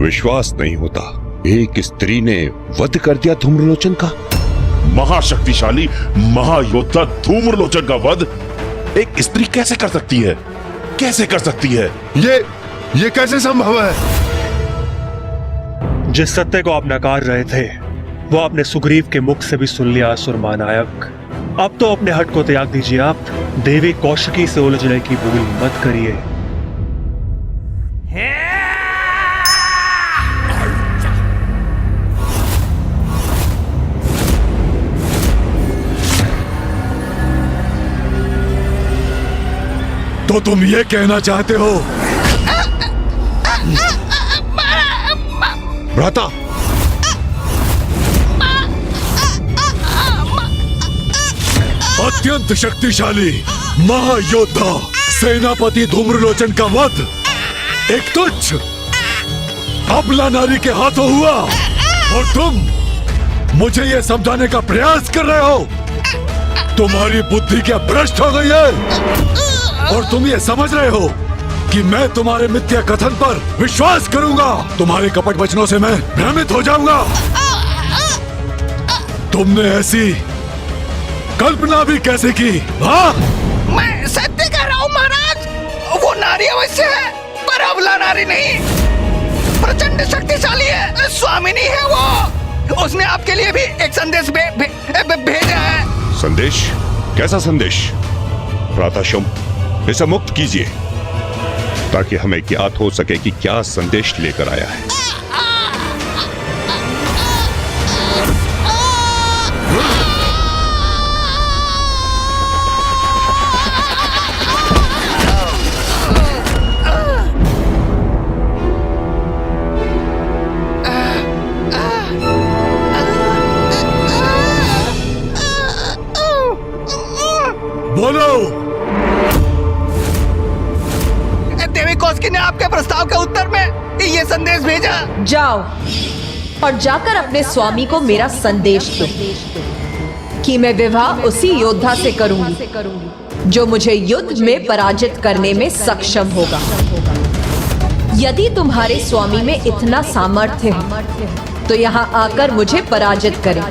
विश्वास नहीं होता, एक स्त्री ने वध कर दिया धूम्रलोचन का। महाशक्तिशाली महायोद्धा धूम्रलोचन का वध एक स्त्री कैसे कर सकती है? कैसे कर सकती है? ये कैसे संभव है? जिस सत्य को आप नकार रहे थे वो आपने सुग्रीव के मुख से भी सुन लिया असुर महानायक। अब तो अपने हट को त्याग दीजिए। आप देवी कौशिकी से उलझने की भूल मत करिए। तो तुम ये कहना चाहते हो? भ्राता, अत्यंत शक्तिशाली महायोद्धा सेनापति धूम्रलोचन का वध एक तुच्छ अबला नारी के हाथों हुआ और तुम मुझे ये समझाने का प्रयास कर रहे हो? तुम्हारी बुद्धि क्या भ्रष्ट हो गई है? और तुम ये समझ रहे हो कि मैं तुम्हारे मिथ्या कथन पर विश्वास करूंगा? तुम्हारे कपट वचनों से मैं भ्रमित हो जाऊंगा। तुमने ऐसी कल्पना भी कैसे की? हाँ, मैं सत्य कह रहा हूँ महाराज। वो नारी अवश्य है पर अबला नारी नहीं। प्रचंड शक्तिशाली है, स्वामिनी है वो। उसने आपके लिए भी एक संदेश भेजा है। संदेश? कैसा संदेश? भ्राताशुम, इसे मुक्त कीजिए ताकि हमें ज्ञात हो सके कि क्या संदेश लेकर आया है। बोलो। देवी कौशिकी ने आपके प्रस्ताव के उत्तर में ये संदेश भेजा। जाओ और जाकर अपने स्वामी को मेरा संदेश दो कि मैं विवाह उसी योद्धा से करूंगी जो मुझे युद्ध में पराजित करने में सक्षम होगा। यदि तुम्हारे स्वामी में इतना सामर्थ्य है तो यहाँ आकर मुझे पराजित करें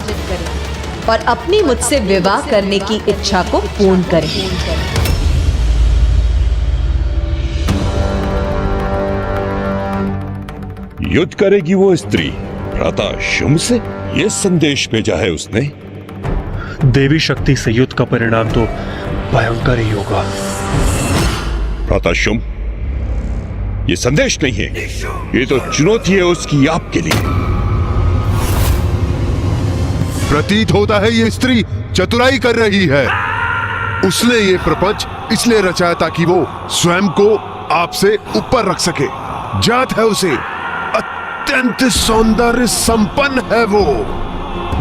और अपनी मुझसे विवाह करने की इच्छा को पूर्ण करें। युद्ध करेगी वो स्त्री भ्राताशुम से? ये संदेश भेजा है उसने। देवी शक्ति से युद्ध का परिणाम तो भयंकर ही होगा। भ्राताशुम, ये संदेश नहीं है, ये तो चुनौती है उसकी आपके लिए। प्रतीत होता है ये स्त्री चतुराई कर रही है। उसने ये प्रपंच इसलिए रचाया ताकि वो स्वयं को आपसे ऊपर रख सके। जात है उसे, अत्यंत सौंदर्य संपन्न है वो,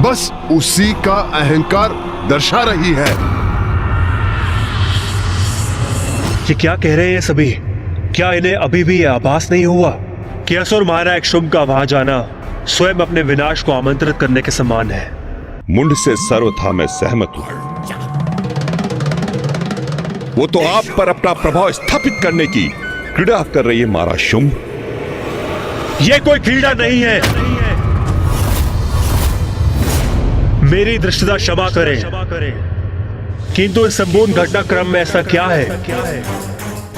बस उसी का अहंकार दर्शा रही है। ये क्या कह रहे हैं सभी? क्या इन्हें अभी भी यह आभास नहीं हुआ कि असुर महानायक शुंभ का वहां जाना स्वयं अपने विनाश को आमंत्रित करने के समान है? मुंड से सर्वथा मैं सहमत हूं। वो तो आप पर अपना प्रभाव स्थापित करने की क्रीड़ा कर रही है महाराज शुंभ। यह कोई क्रीड़ा नहीं है। मेरी दृष्टता क्षमा करें, किंतु इस संपूर्ण घटनाक्रम में ऐसा क्या है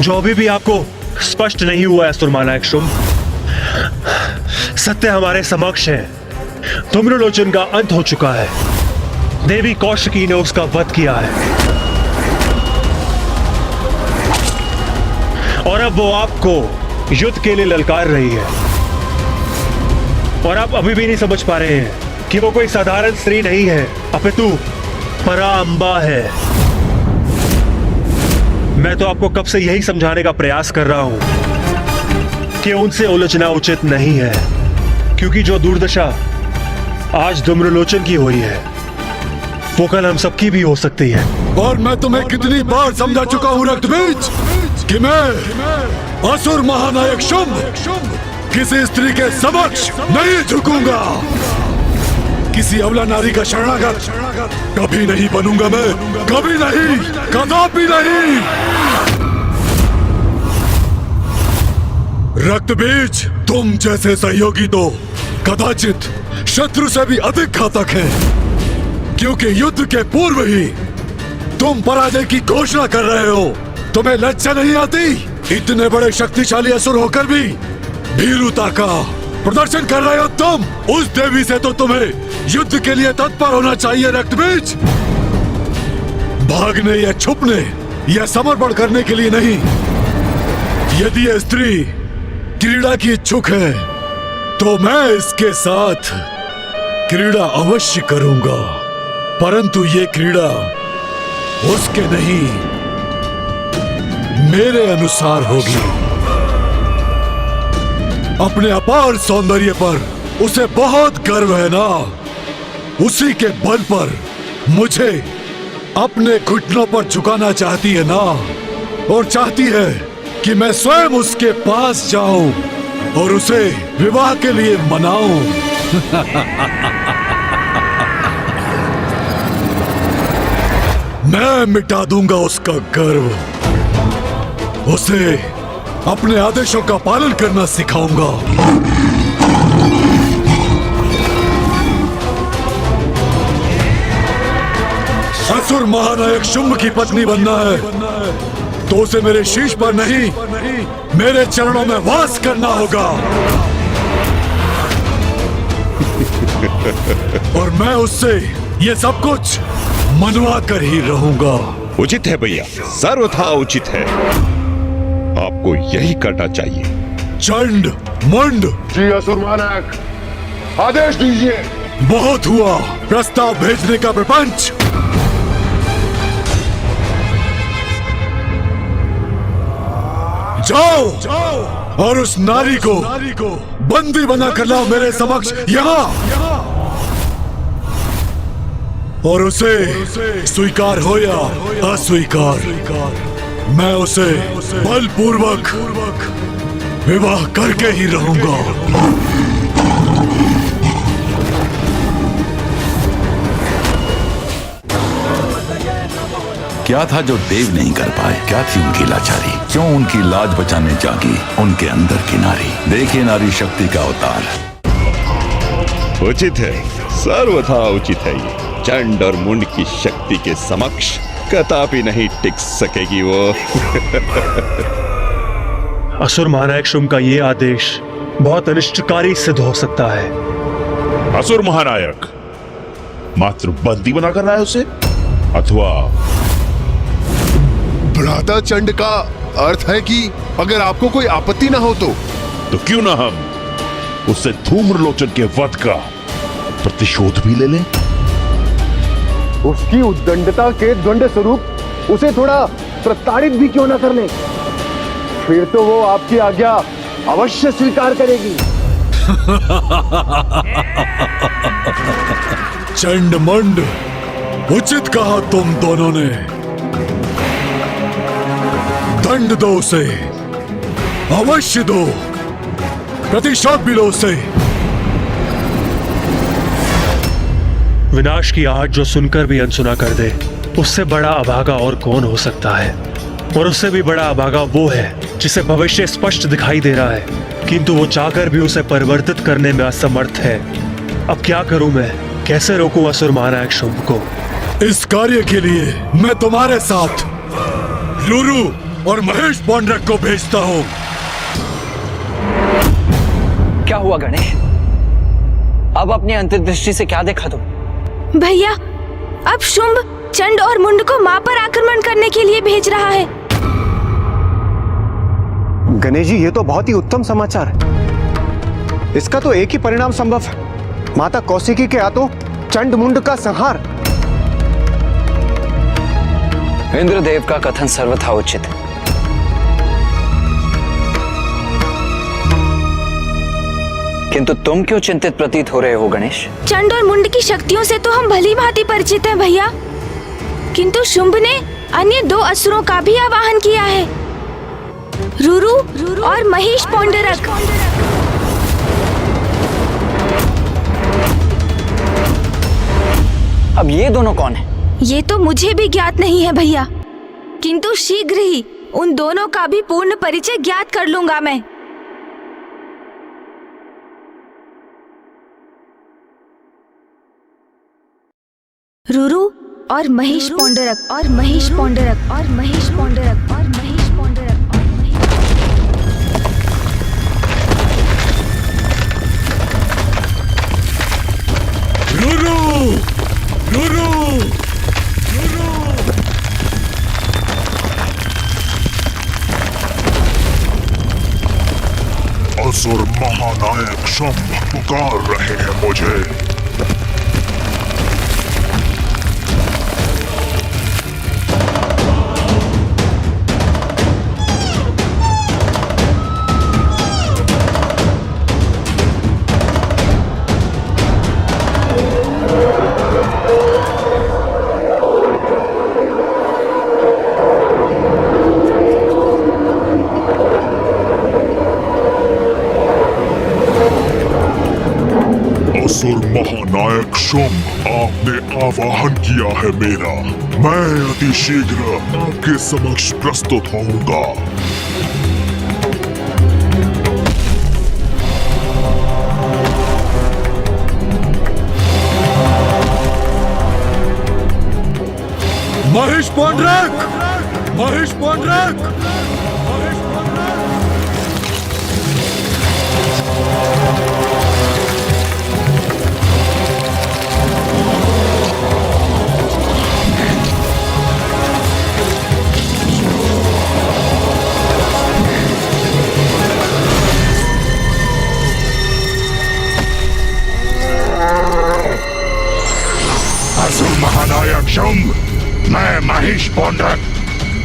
जो अभी भी आपको स्पष्ट नहीं हुआ है असुर महानायक शुंभ? सत्य हमारे समक्ष है। धूम्रलोचन का अंत हो चुका है। देवी कौशिकी ने उसका वध किया है और अब वो आपको युद्ध के लिए ललकार रही है। और आप अभी भी नहीं समझ पा रहे हैं कि वो कोई साधारण स्त्री नहीं है, अपितु पराअंबा है। मैं तो आपको कब से यही समझाने का प्रयास कर रहा हूं कि उनसे उलझना उचित नहीं है, क्योंकि जो दुर्दशा आज धूम्रलोचन की हुई है वो कल हम सबकी भी हो सकती है। और मैं तुम्हें कितनी बार समझा चुका हूं रक्तबीज कि मैं असुर महानायक शुंभ किसी स्त्री के समक्ष नहीं झुकूंगा। किसी अबला नारी का शरणागत कभी नहीं बनूंगा मैं, कभी नहीं, कदापि नहीं। रक्तबीज, तुम जैसे सहयोगी तो कदाचित शत्रु से भी अधिक घातक हैं, क्योंकि युद्ध के पूर्व ही तुम पराजय की घोषणा कर रहे हो। तुम्हें लज्जा नहीं आती? इतने बड़े शक्तिशाली असुर होकर भी भीरुता का प्रदर्शन कर रहे हो तुम। उस देवी से तो तुम्हें युद्ध के लिए तत्पर होना चाहिए रक्तबीज। भागने या छुपने या समर्पण करने के लिए नहीं। यदि यह स्त्री क्रीड़ा की इच्छुक है तो मैं इसके साथ क्रीड़ा अवश्य करूंगा, परंतु ये क्रीड़ा उसके नहीं मेरे अनुसार होगी। अपने अपार सौंदर्य पर उसे बहुत गर्व है ना, उसी के बल पर मुझे अपने घुटनों पर झुकाना चाहती है ना, और चाहती है कि मैं स्वयं उसके पास जाऊं और उसे विवाह के लिए मनाऊं। मैं मिटा दूंगा उसका गर्व, उसे अपने आदेशों का पालन करना सिखाऊंगा। असुर महानायक शुंभ की पत्नी बनना है तो उसे मेरे शीश पर नहीं, मेरे चरणों में वास करना होगा। और मैं उससे ये सब कुछ मनवा कर ही रहूंगा। उचित है भैया, सर्वथा उचित है। आपको यही करना चाहिए। चंड मुंड, जी असुर महानायक, आदेश दीजिए। बहुत हुआ प्रस्ताव भेजने का प्रपंच। जाओ और उस नारी को बंदी बना कर लाओ मेरे समक्ष यहाँ, और उसे स्वीकार हो या अस्वीकार, मैं उसे बलपूर्वक विवाह करके ही रहूंगा। क्या था जो देव नहीं कर पाए? क्या थी उनकी लाचारी? क्यों उनकी लाज बचाने जागी उनके अंदर की नारी? देखिए नारी शक्ति का अवतार। उचित है, सर्वथा उचित है। ये चंड और मुंड की शक्ति के समक्ष कदापि नहीं टिक सकेगी वो। असुर महानायक शुंभ का ये आदेश बहुत अनिष्टकारी सिद्ध हो सकता है। असुर महानायक मात्र बंदी बनाकर लाए उसे, अथवा भ्राता चंड का अर्थ है कि अगर आपको कोई आपत्ति ना हो तो क्यों ना हम उससे धूम्रलोचन के वध का प्रतिशोध भी ले लें? उसकी उद्दंडता के दंड स्वरूप उसे थोड़ा प्रताड़ित भी क्यों ना कर लें? फिर तो वो आपकी आज्ञा अवश्य स्वीकार करेगी। चंड मुंड, उचित कहा तुम दोनों ने। दंड दो उसे, अवश्य दो, प्रतिशोध भी लो उसे। विनाश की आहट जो सुनकर भी अनसुना कर दे, उससे बड़ा अभागा और कौन हो सकता है? और उससे भी बड़ा अभागा वो है जिसे भविष्य स्पष्ट दिखाई दे रहा है, किंतु वो चाहकर भी उसे परिवर्तित करने में असमर्थ है। अब क्या करूं मैं? कैसे रोकूं असुर महानायक शुंभ को? इस कार्य के लिए मैं तुम्हारे साथ लूरू और महेश पौंड्रक को भेजता हूं। क्या हुआ गणेश? अब अपनी अंतर्दृष्टि से क्या देखा तुम? भैया, अब शुंभ चंड और मुंड को मां पर आक्रमण करने के लिए भेज रहा है। गणेश जी, ये तो बहुत ही उत्तम समाचार है। इसका तो एक ही परिणाम संभव है, माता कौशिकी के हाथों चंड मुंड का संहार। इंद्रदेव का कथन सर्वथा उचित है। किंतु तुम क्यों चिंतित प्रतीत हो रहे हो गणेश? चंड और मुंड की शक्तियों से तो हम भली भांति परिचित हैं भैया, किंतु शुंभ ने अन्य दो असुरों का भी आवाहन किया है, रुरु और महेश पौंडरक। अब ये दोनों कौन है? ये तो मुझे भी ज्ञात नहीं है भैया, किंतु शीघ्र ही उन दोनों का भी पूर्ण परिचय ज्ञात कर लूंगा मैं। रुरु और महेश पौंडरक और महेश पौंडरक और महेश पौंडरक और महेश पौंडरक और महेश रुरु रुरु रुरु असुर महानायक शंभ पुकार रहे हैं मुझे। असुर महानायक शुंभ, आपने आवाहन किया है मेरा। मैं अति शीघ्र आपके समक्ष प्रस्तुत होऊंगा। महेश पौंडरक महेश पौंडरक महेश पौंडरक असुर महानायक शुंभ, मैं महेश पौंडरक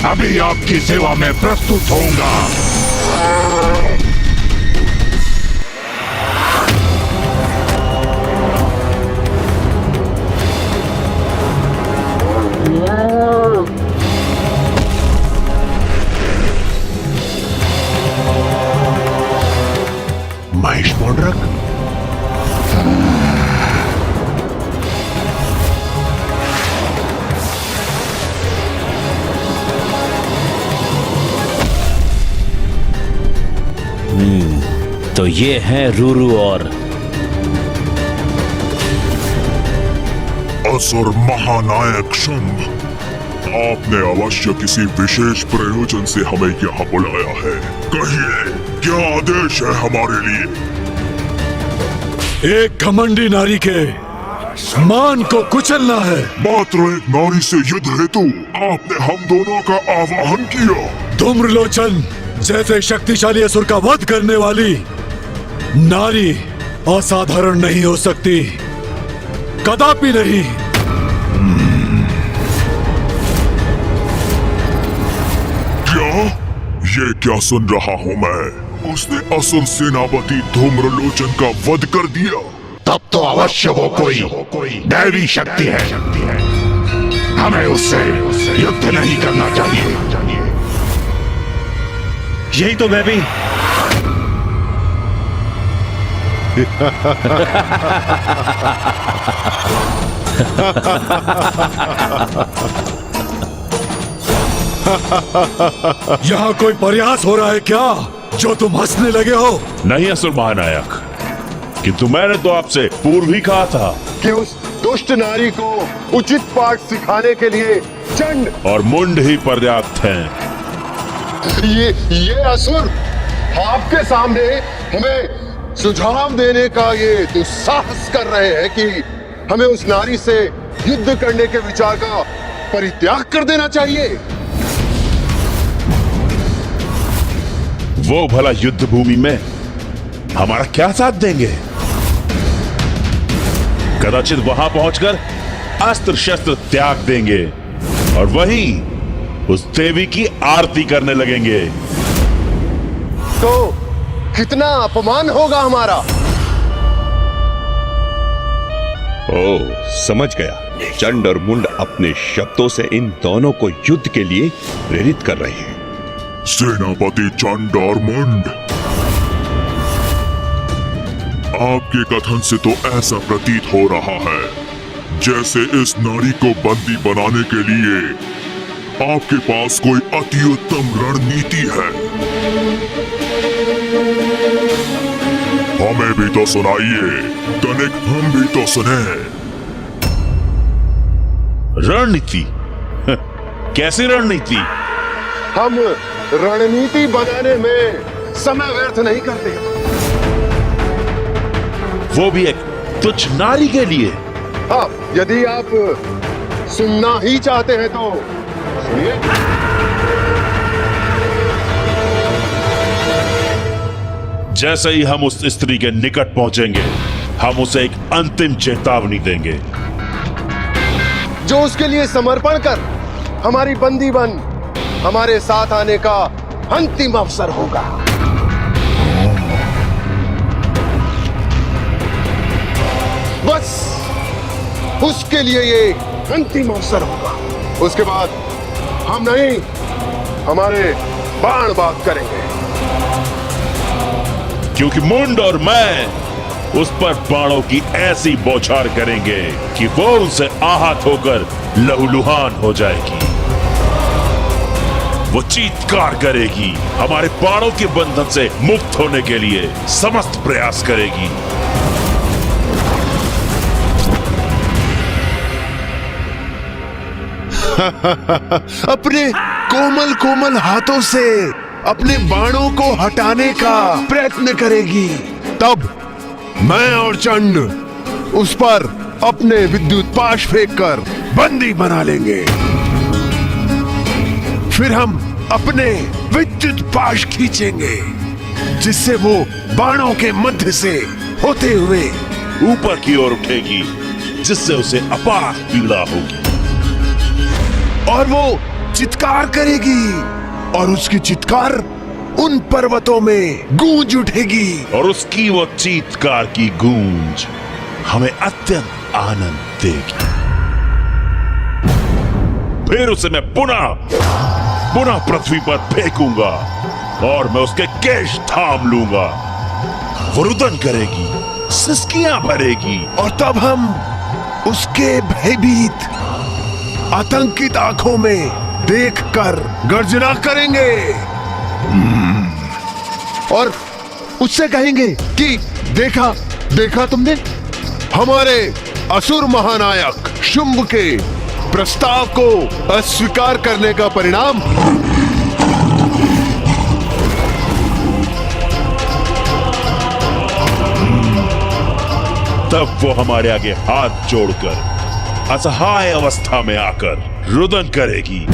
अभी आपकी सेवा में प्रस्तुत होऊंगा। महेश पौंडरक, तो ये हैं रुरु और असुर महानायक शुंभ, आपने अवश्य किसी विशेष प्रयोजन से हमें यहाँ बुलाया है। कहिए, क्या आदेश है हमारे लिए? एक घमंडी नारी के मान को कुचलना है। मात्र एक नारी से युद्ध हेतु आपने हम दोनों का आवाहन किया। धूम्रलोचन जैसे शक्तिशाली असुर का वध करने वाली नारी असाधारण नहीं हो सकती, कदापि नहीं। क्या? ये क्या सुन रहा हूँ मैं? उसने असुर सेनापति धूम्रलोचन का वध कर दिया। तब तो अवश्य वो कोई दैवी शक्ति है। हमें उससे युद्ध नहीं करना चाहिए। यही तो मैं भी यहाँ कोई प्रयास हो रहा है क्या, जो तुम हंसने लगे हो? नहीं असुर महानायक, किंतु मैंने तो आपसे पूर्व ही कहा था कि उस दुष्ट नारी को उचित पाठ सिखाने के लिए चंड और मुंड ही पर्याप्त हैं। ये असुर आपके सामने हमें सुझाव देने का ये दुस्साहस कर रहे हैं कि हमें उस नारी से युद्ध करने के विचार का परित्याग कर देना चाहिए। वो भला युद्ध भूमि में हमारा क्या साथ देंगे? कदाचित वहां पहुंचकर अस्त्र शस्त्र त्याग देंगे और वहीं उस देवी की आरती करने लगेंगे। तो कितना अपमान होगा हमारा। ओ, समझ गया। चंड और मुंड अपने शब्दों से इन दोनों को युद्ध के लिए प्रेरित कर रहे हैं। सेनापति चंड और मुंड, आपके कथन से तो ऐसा प्रतीत हो रहा है जैसे इस नारी को बंदी बनाने के लिए आपके पास कोई अति उत्तम रणनीति है। हमें भी तो सुनाइए, तनिक हम भी तो सुने। रणनीति? कैसी रणनीति? हम रणनीति बनाने में समय व्यर्थ नहीं करते। वो भी एक तुच्छ नारी के लिए? हाँ, यदि आप सुनना ही चाहते हैं तो सुनिए। जैसे ही हम उस स्त्री के निकट पहुंचेंगे, हम उसे एक अंतिम चेतावनी देंगे जो उसके लिए समर्पण कर हमारी बंदी बन हमारे साथ आने का अंतिम अवसर होगा। बस उसके लिए ये अंतिम अवसर होगा। उसके बाद हम नहीं, हमारे बाण बात करेंगे। क्योंकि मुंड और मैं उस पर बाणों की ऐसी बौछार करेंगे कि वो उनसे आहत होकर लहूलुहान हो जाएगी। वो चीत्कार करेगी, हमारे बाणों के बंधन से मुक्त होने के लिए समस्त प्रयास करेगी। अपने कोमल कोमल हाथों से अपने बाणों को हटाने का प्रयत्न करेगी। तब मैं और चंड उस पर अपने विद्युत पाश फेंककर बंदी बना लेंगे। फिर हम अपने विद्युत पाश खींचेंगे जिससे वो बाणों के मध्य से होते हुए ऊपर की ओर उठेगी, जिससे उसे अपार पीड़ा होगी और वो चित्कार करेगी और उसकी चित्कार उन पर्वतों में गूंज उठेगी और उसकी वो चीत्कार की गूंज हमें अत्यंत आनंद देगी। फिर उसे मैं पुनः पृथ्वी पर फेंकूंगा और मैं उसके केश थाम लूंगा। वो रुदन करेगी, सिसकियां भरेगी और तब हम उसके भयभीत आतंकित आंखों में देखकर गर्जना करेंगे और उससे कहेंगे कि देखा तुमने हमारे असुर महानायक शुंभ के प्रस्ताव को अस्वीकार करने का परिणाम। तब वो हमारे आगे हाथ जोड़कर असहाय अवस्था में आकर रुदन करेगी।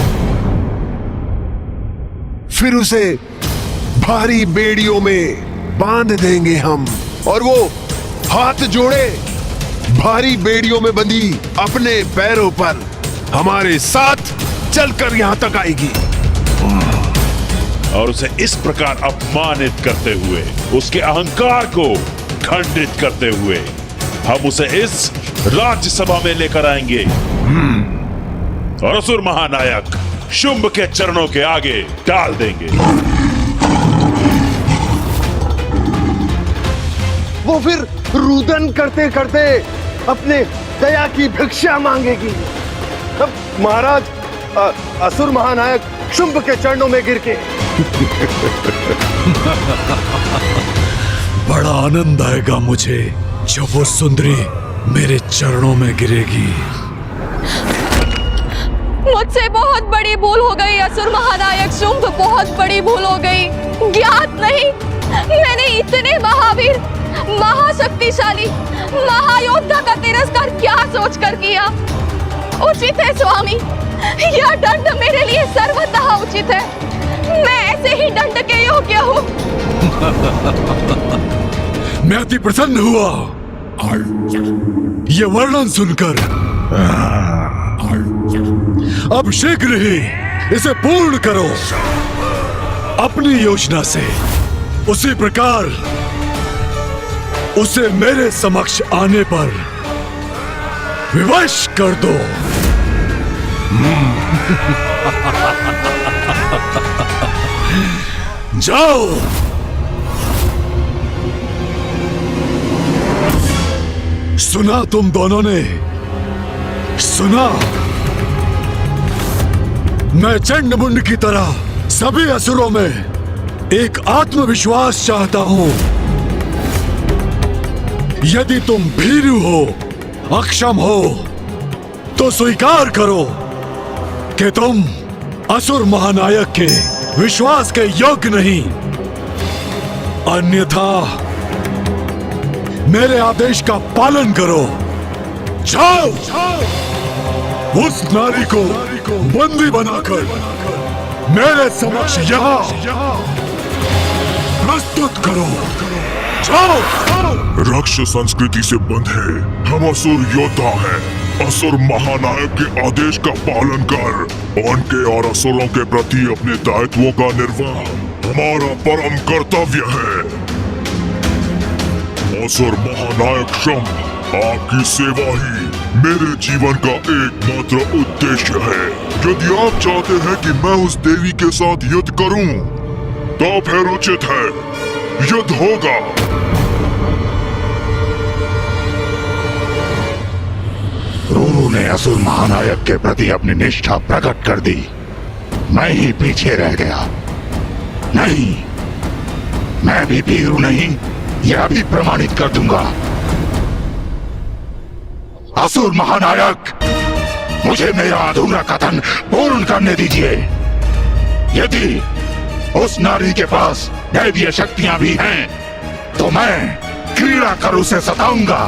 फिर उसे भारी बेड़ियों में बांध देंगे हम और वो हाथ जोड़े भारी बेड़ियों में बंधी अपने पैरों पर हमारे साथ चलकर यहां तक आएगी और उसे इस प्रकार अपमानित करते हुए, उसके अहंकार को खंडित करते हुए हम उसे इस राज्यसभा में लेकर आएंगे और असुर महानायक शुंभ के चरणों के आगे डाल देंगे। वो फिर रुदन करते करते अपने दया की भिक्षा मांगेगी। तब महाराज असुर महानायक शुंभ के चरणों में गिर के बड़ा आनंद आएगा मुझे जब वो सुंदरी मेरे चरणों में गिरेगी। मुझसे बहुत बड़ी भूल हो गई असुर महानायक शुंभ, बहुत बड़ी भूल हो गई। ज्ञात नहीं मैंने इतने महावीर, महाशक्तिशाली, महायोद्धा का तिरस्कार क्या सोचकर किया। उचित है स्वामी, यह दंड मेरे लिए सर्वतः उचित है। मैं ऐसे ही दंड के योग्य हूँ। मैं अति प्रसन्न हुआ ये वर्णन सुनकर। अब शीघ्र ही इसे पूर्ण करो अपनी योजना से। उसी प्रकार उसे मेरे समक्ष आने पर विवश कर दो। जाओ। सुना तुम दोनों ने, सुना। मैं चंडमुंड की तरह सभी असुरों में एक आत्मविश्वास चाहता हूं। यदि तुम भीरू हो, अक्षम हो, तो स्वीकार करो कि तुम असुर महानायक के विश्वास के योग्य नहीं, अन्यथा मेरे आदेश का पालन करो। जाओ, उस नारी को बंदी बनाकर मेरे समक्ष यहाँ प्रस्तुत करो। जाओ। राक्षस संस्कृति से बंधे हम असुर योद्धा हैं। असुर महानायक के आदेश का पालन कर उनके और असुरों के प्रति अपने दायित्वों का निर्वाह हमारा परम कर्तव्य है। असुर महानायक शंभ, आपकी सेवा ही मेरे जीवन का एकमात्र उद्देश्य है। यदि आप चाहते हैं कि मैं उस देवी के साथ युद्ध करूं, तो फिर उचित है, युद्ध होगा। रूरू ने असुर महानायक के प्रति अपनी निष्ठा प्रकट कर दी। मैं ही पीछे रह गया। नहीं, मैं भी भीरू नहीं, यह भी प्रमाणित कर दूंगा। असुर महानायक, मुझे मेरा अधूरा कथन पूर्ण करने दीजिए। यदि उस नारी के पास दैवीय शक्तियां भी हैं, तो मैं क्रीड़ा कर उसे सताऊंगा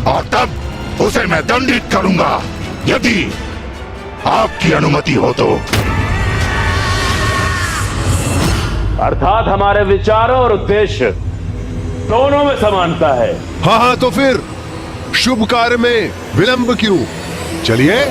और तब उसे मैं दंडित करूंगा, यदि आपकी अनुमति हो तो। अर्थात हमारे विचारों और उद्देश्य दोनों में समानता है। हाँ, तो फिर शुभ कार्य में विलंब क्यों? चलिए।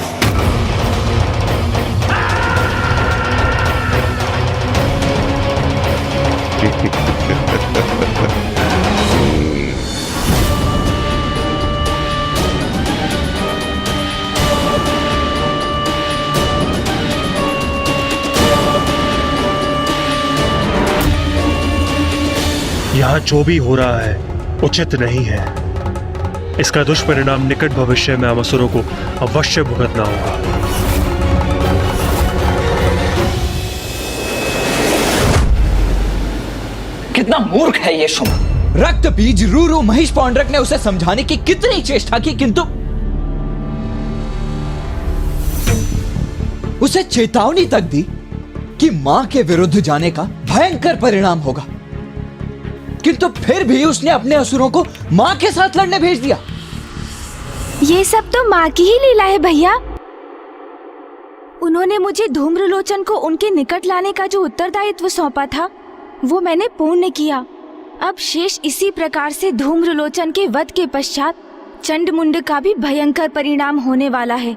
यहाँ जो भी हो रहा है उचित नहीं है। इसका दुष्परिणाम निकट भविष्य में हम असुरों को अवश्य भुगतना होगा। कितना मूर्ख है ये शुंभ। रक्त बीज रूरू महिष पौंड्रक ने उसे समझाने की कितनी चेष्टा की, किंतु उसे चेतावनी तक दी कि मां के विरुद्ध जाने का भयंकर परिणाम होगा, किंतु फिर भी उसने अपने असुरों को मां के साथ लड़ने भेज दिया। ये सब तो माँ की ही लीला है भैया। उन्होंने मुझे धूम्रलोचन को उनके निकट लाने का जो उत्तरदायित्व सौंपा था, वो मैंने पूर्ण किया। अब शेष इसी प्रकार से धूम्रलोचन के वध के पश्चात चंडमुंड का भी भयंकर परिणाम होने वाला है।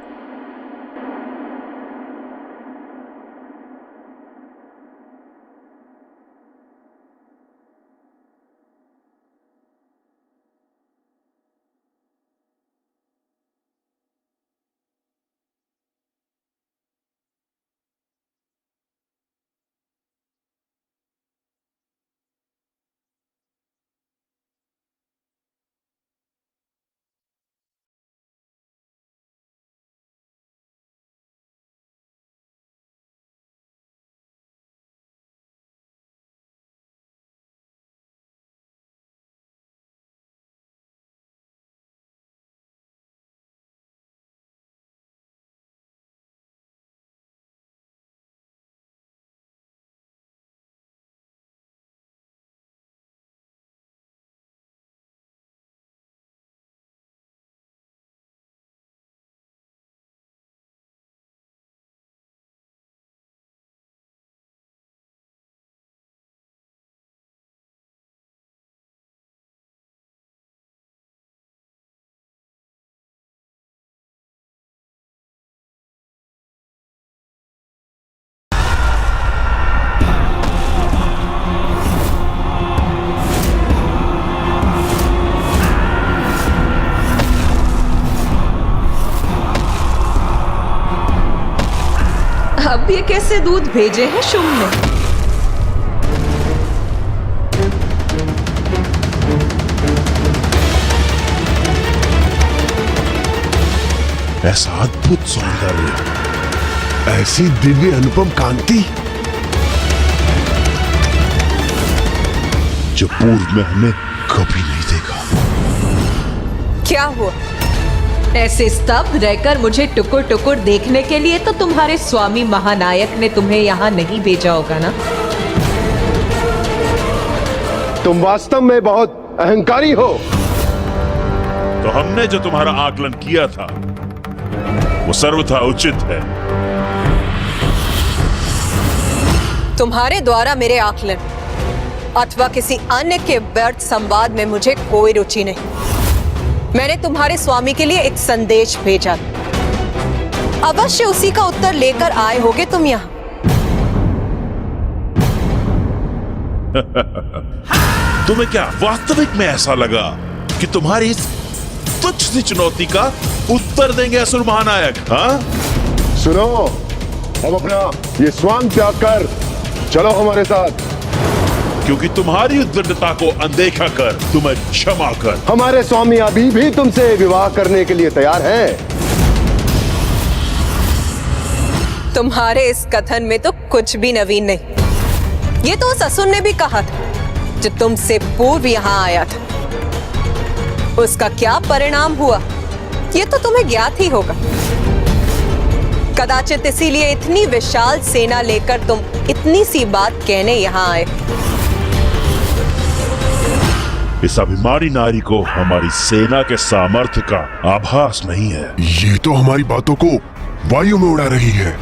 अब ये कैसे दूध भेजे हैं शुंभ ने? ऐसा अद्भुत सौंदर्य, ऐसी दिव्य अनुपम कांति जो पूर्व में हमने कभी नहीं देखा। क्या हुआ? ऐसे स्तब्ध रहकर मुझे टुकुर टुकुर देखने के लिए तो तुम्हारे स्वामी महानायक ने तुम्हें यहाँ नहीं भेजा होगा ना? तुम वास्तव में बहुत अहंकारी हो। तो हमने जो तुम्हारा आकलन किया था वो सर्वथा उचित है। तुम्हारे द्वारा मेरे आकलन अथवा किसी अन्य के व्यर्थ संवाद में मुझे कोई रुचि नहीं। मैंने तुम्हारे स्वामी के लिए एक संदेश भेजा, अवश्य उसी का उत्तर लेकर आए होगे तुम यहाँ। तुम्हें क्या वास्तविक में ऐसा लगा कि तुम्हारी इस तुच्छ सी चुनौती का उत्तर देंगे असुर महानायक? हाँ, सुनो, अब अपना ये स्वांग त्याग कर चलो हमारे साथ। क्योंकि तुम्हारी उद्दंडता को अनदेखा कर, तुम्हें क्षमा कर, हमारे स्वामी अभी भी तुमसे विवाह करने के लिए तैयार हैं। तुम्हारे इस कथन में तो कुछ भी नवीन नहीं। ये तो उस असुर ने भी कहा था जो तुमसे पूर्व यहाँ आया था। उसका क्या परिणाम हुआ ये तो तुम्हें ज्ञात ही होगा। कदाचित इसीलिए इतनी विशाल सेना लेकर तुम इतनी सी बात कहने यहाँ आए। इस अभिमानी नारी को हमारी सेना के सामर्थ्य का आभास नहीं है। ये तो हमारी बातों को वायु में उड़ा रही है।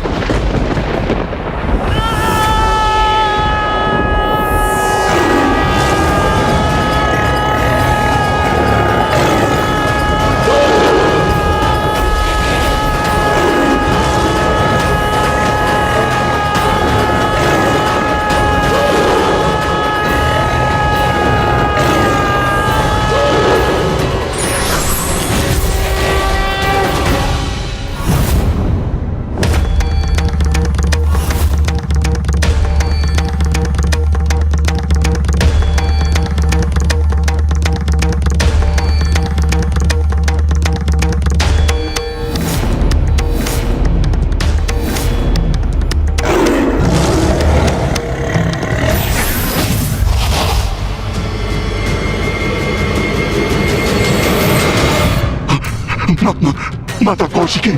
माता कौशिकी,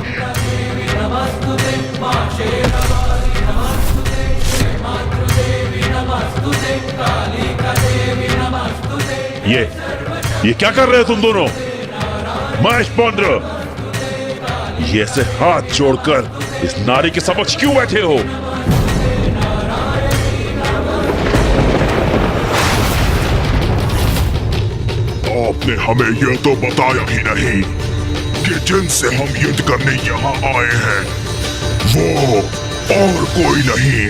ये क्या कर रहे हो तुम दोनों? महेश पौंड्र, ये ऐसे हाथ जोड़कर इस नारी के समक्ष क्यों बैठे हो? आपने हमें यह तो बताया ही नहीं कि जिनसे हम युद्ध करने यहाँ आए हैं वो और कोई नहीं,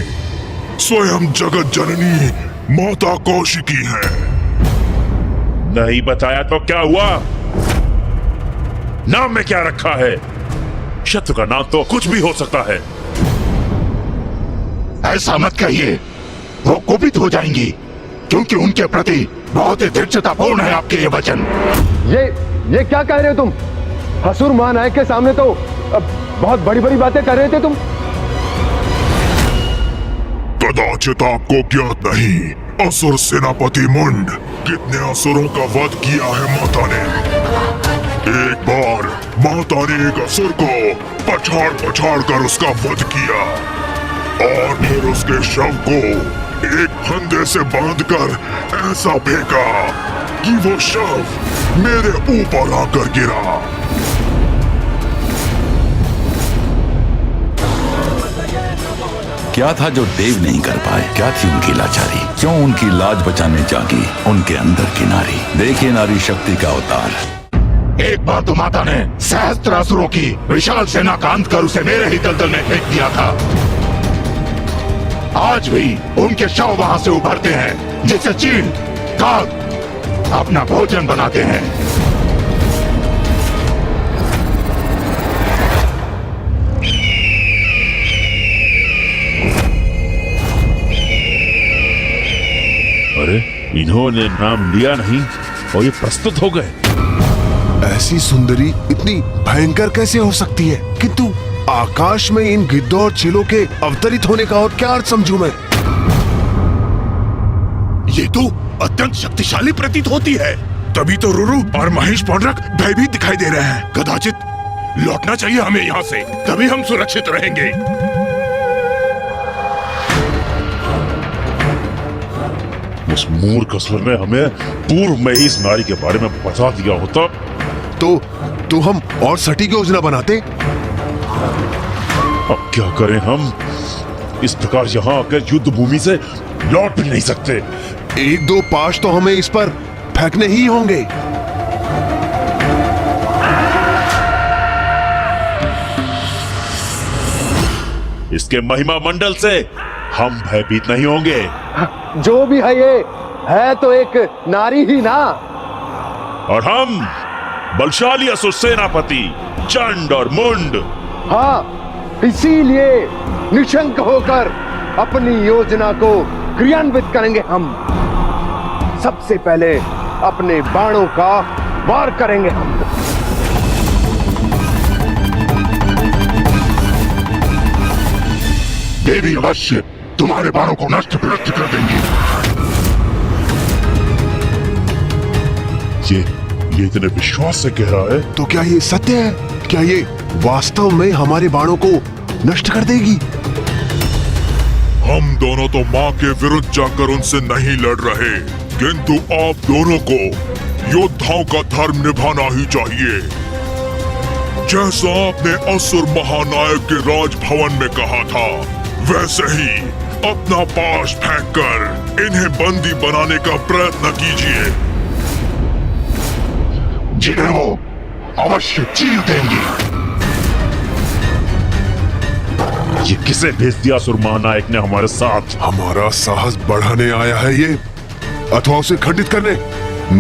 स्वयं जगत जननी माता कौशिकी है। नहीं बताया तो क्या हुआ? नाम में क्या रखा है? शत्रु का नाम तो कुछ भी हो सकता है। ऐसा मत कहिए, वो कुपित हो जाएंगी, क्योंकि उनके प्रति बहुत ही दृढ़तापूर्ण है आपके ये वचन। ये क्या कह रहे हो तुम? असुर महानायक के सामने तो बहुत बड़ी बड़ी बातें कर रहे थे तुम। कदाचित आपको ज्ञात नहीं, असुर सेनापति मुंड कितने असुरों का वध किया है माता ने। एक बार माता ने एक असुर को पछाड़ पछाड़ कर उसका वध किया और फिर उसके शव को एक फंदे से बांधकर ऐसा फेंका कि वो शव मेरे ऊपर आकर गिरा। क्या था जो देव नहीं कर पाए? क्या थी उनकी लाचारी? क्यों उनकी लाज बचाने जागी उनके अंदर की नारी? देखिए नारी शक्ति का अवतार। एक बार तो माता ने सहस्त्र असुरों की विशाल सेना का अंत कर उसे मेरे ही दलदल में फेंक दिया था। आज भी उनके शव वहां से उभरते हैं, जिसे चील काग अपना भोजन बनाते हैं। अरे, इन्होंने नाम लिया नहीं और ये प्रस्तुत हो गए। ऐसी सुंदरी इतनी भयंकर कैसे हो सकती है? किंतु आकाश में इन गिद्धों और चीलों के अवतरित होने का और क्या अर्थ समझूं मैं? ये तो अत्यंत शक्तिशाली प्रतीत होती है। तभी तो रुरु और महेश पौंड्रक भयभीत दिखाई दे रहे हैं। कदाचित लौटना चाहिए हमें यहाँ से, तभी हम सुरक्षित रहेंगे। उस मूर्ख असुर ने हमें पूर्व में ही इस नारी के बारे में बता दिया होता तो हम और सटीक योजना बनाते। अब क्या करें हम? इस प्रकार यहाँ आकर युद्ध भूमि से लौट भी नहीं सकते। 1-2 पाश तो हमें इस पर फेंकने ही होंगे। इसके महिमा मंडल से हम भयभीत नहीं होंगे। जो भी है ये है तो एक नारी ही ना। और हम बलशाली असुर सेनापति चंड और मुंड। हाँ, इसीलिए निशंक होकर अपनी योजना को क्रियान्वित करेंगे। हम सबसे पहले अपने बाणों का वार करेंगे। हम देवी अवश्य तुम्हारे बाणों को नष्ट भ्रष्ट कर देंगी। ये इतने विश्वास से कह रहा है तो क्या ये सत्य है? क्या ये वास्तव में हमारे बाणों को नष्ट कर देगी? हम दोनों तो माँ के विरुद्ध जाकर उनसे नहीं लड़ रहे, किंतु आप दोनों को योद्धाओं का धर्म निभाना ही चाहिए। जैसा आपने असुर महानायक के राजभवन में कहा था, वैसे ही अपना पाश फेंककर इन्हें बंदी बनाने का प्रयत्न कीजिए। जिन्हें वो अवश्य चीर देंगी। ये किसे भेज दिया असुर महानायक ने हमारे साथ? हमारा साहस बढ़ाने आया है ये, अथवा उसे खंडित करने?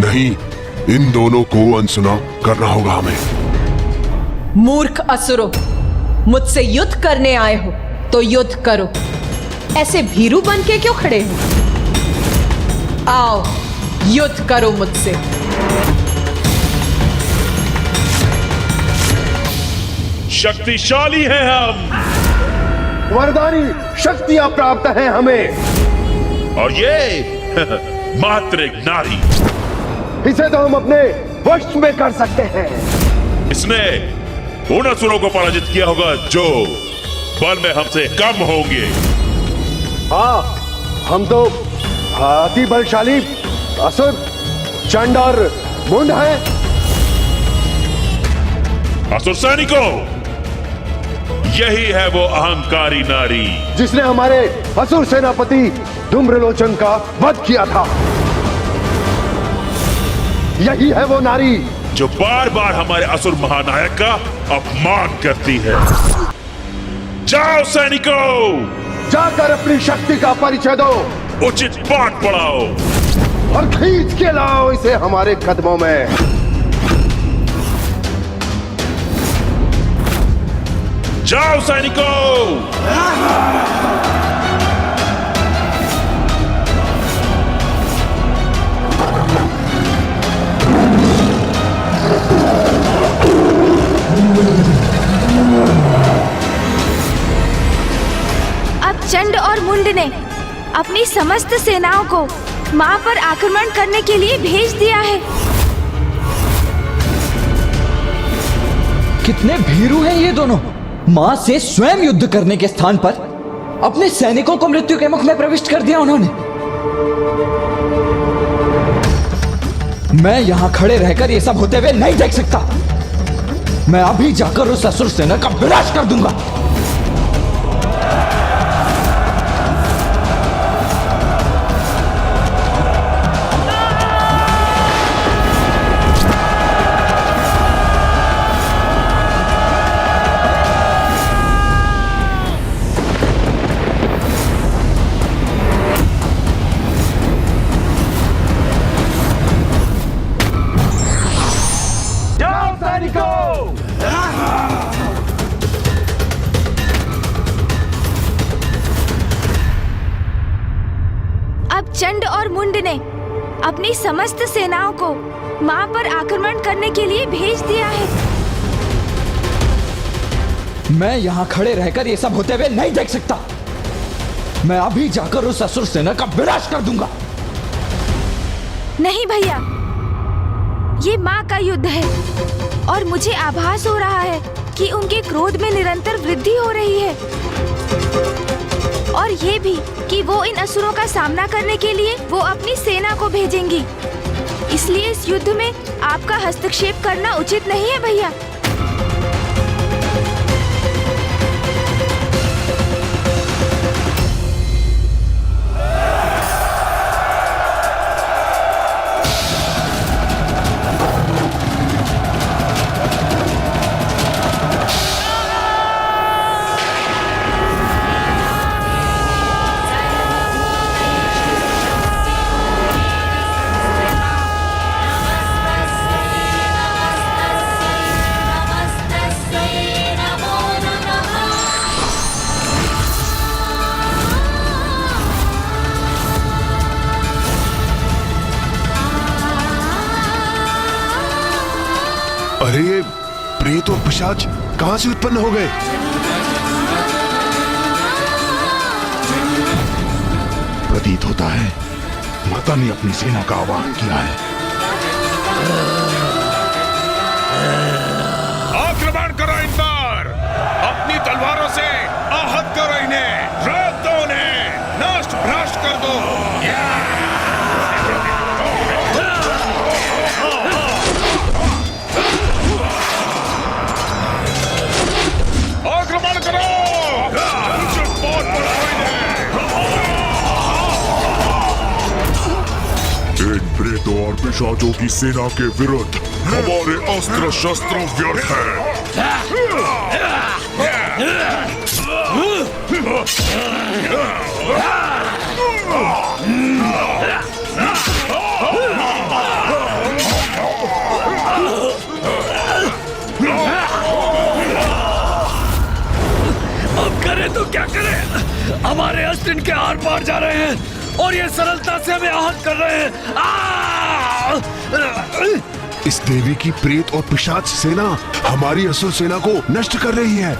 नहीं, इन दोनों को अनसुना करना होगा हमें। मूर्ख असुरों, मुझसे युद्ध करने आए हो तो युद्ध करो। ऐसे भीरू बन के क्यों खड़े हो? आओ, युद्ध करो मुझसे। शक्तिशाली हैं हम, वरदानी शक्तियां प्राप्त हैं हमें। और ये मात्र एक नारी। इसे तो हम अपने वश में कर सकते हैं। इसने उन असुरों को पराजित किया होगा जो बल में हमसे कम होंगे। हाँ, हम तो अति बलशाली असुर चंड और मुंड हैं। असुर सैनिकों, यही है वो अहंकारी नारी जिसने हमारे असुर सेनापति धूम्रलोचन का वध किया था। यही है वो नारी जो बार बार हमारे असुर महानायक का अपमान करती है। जाओ सैनिकों, जाकर अपनी शक्ति का परिचय दो, उचित पाठ पढ़ाओ और खींच के लाओ इसे हमारे कदमों में। जाओ सैनिकों। अब चंड और मुंड ने अपनी समस्त सेनाओं को मां पर आक्रमण करने के लिए भेज दिया है। कितने भीरू हैं ये दोनों। मां से स्वयं युद्ध करने के स्थान पर अपने सैनिकों को मृत्यु के मुख में प्रविष्ट कर दिया उन्होंने। मैं यहां खड़े रहकर ये सब होते हुए नहीं देख सकता। मैं अभी जाकर उस असुर सेना का विनाश कर दूंगा। चंड और मुंड ने अपनी समस्त सेनाओं को मां पर आक्रमण करने के लिए भेज दिया है। मैं यहां खड़े रहकर ये सब होते हुए नहीं देख सकता। मैं अभी जाकर उस असुर सेना का विनाश कर दूंगा। नहीं भैया, ये मां का युद्ध है और मुझे आभास हो रहा है कि उनके क्रोध में निरंतर वृद्धि हो रही है, और ये भी कि वो इन असुरों का सामना करने के लिए वो अपनी सेना को भेजेंगी। इसलिए इस युद्ध में आपका हस्तक्षेप करना उचित नहीं है भैया। अरे ये प्रेत और पिशाच कहां से उत्पन्न हो गए? प्रतीत होता है माता ने अपनी सेना का आह्वान किया है। आक्रमण करो इन पर, अपनी तलवारों से आहत करो इन्हें, रोक दो उन्हें, नष्ट भ्रष्ट कर दो। आक्रमण करो, इन प्रेतों और पिशाचों की सेना के विरुद्ध हमारे अस्त्र शस्त्र व्यर्थ अब करें तो क्या करें? हमारे अस्त्र इनके आर पार जा रहे हैं और ये सरलता से हमें आहत कर रहे हैं। इस देवी की प्रेत और पिशाच सेना हमारी असुर सेना को नष्ट कर रही है।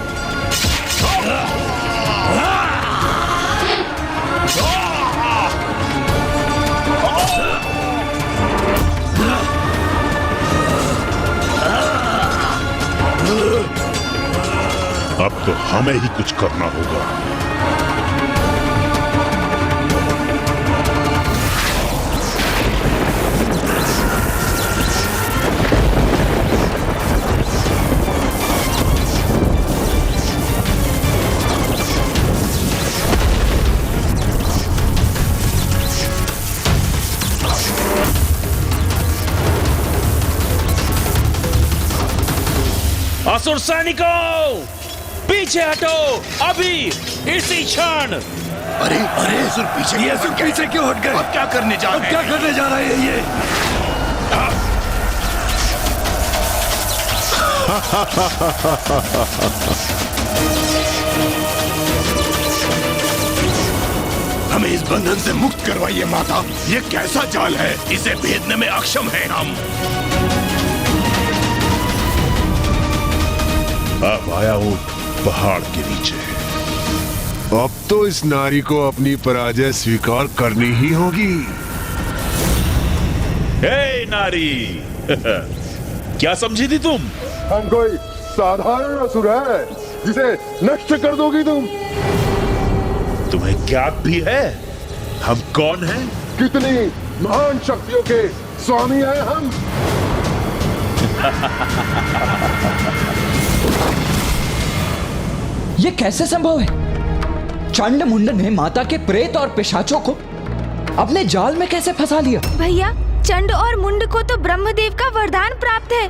अब तो हमें ही कुछ करना होगा। असुर सैनिकों, पीछे हटो अभी, इसी क्षण। अरे अरे असुर पीछे, ये असुर पीछे क्यों हट गए? अब क्या करने जा रहे हैं? क्या करने जा रहे हैं ये? हमें इस बंधन से मुक्त करवाइए माता। ये कैसा जाल है, इसे भेदने में अक्षम हैं हम। अब आया हूं पहाड़ के नीचे। अब तो इस नारी को अपनी पराजय स्वीकार करनी ही होगी। हे नारी, क्या समझी थी तुम? हम कोई साधारण असुर है जिसे नष्ट कर दोगी तुम? तुम्हें ज्ञात भी है हम कौन हैं? कितनी महान शक्तियों के स्वामी हैं हम। ये कैसे संभव है? चंड मुंड ने माता के प्रेत और पिशाचों को अपने जाल में कैसे फंसा लिया? भैया, चंड और मुंड को तो ब्रह्मदेव का वरदान प्राप्त है।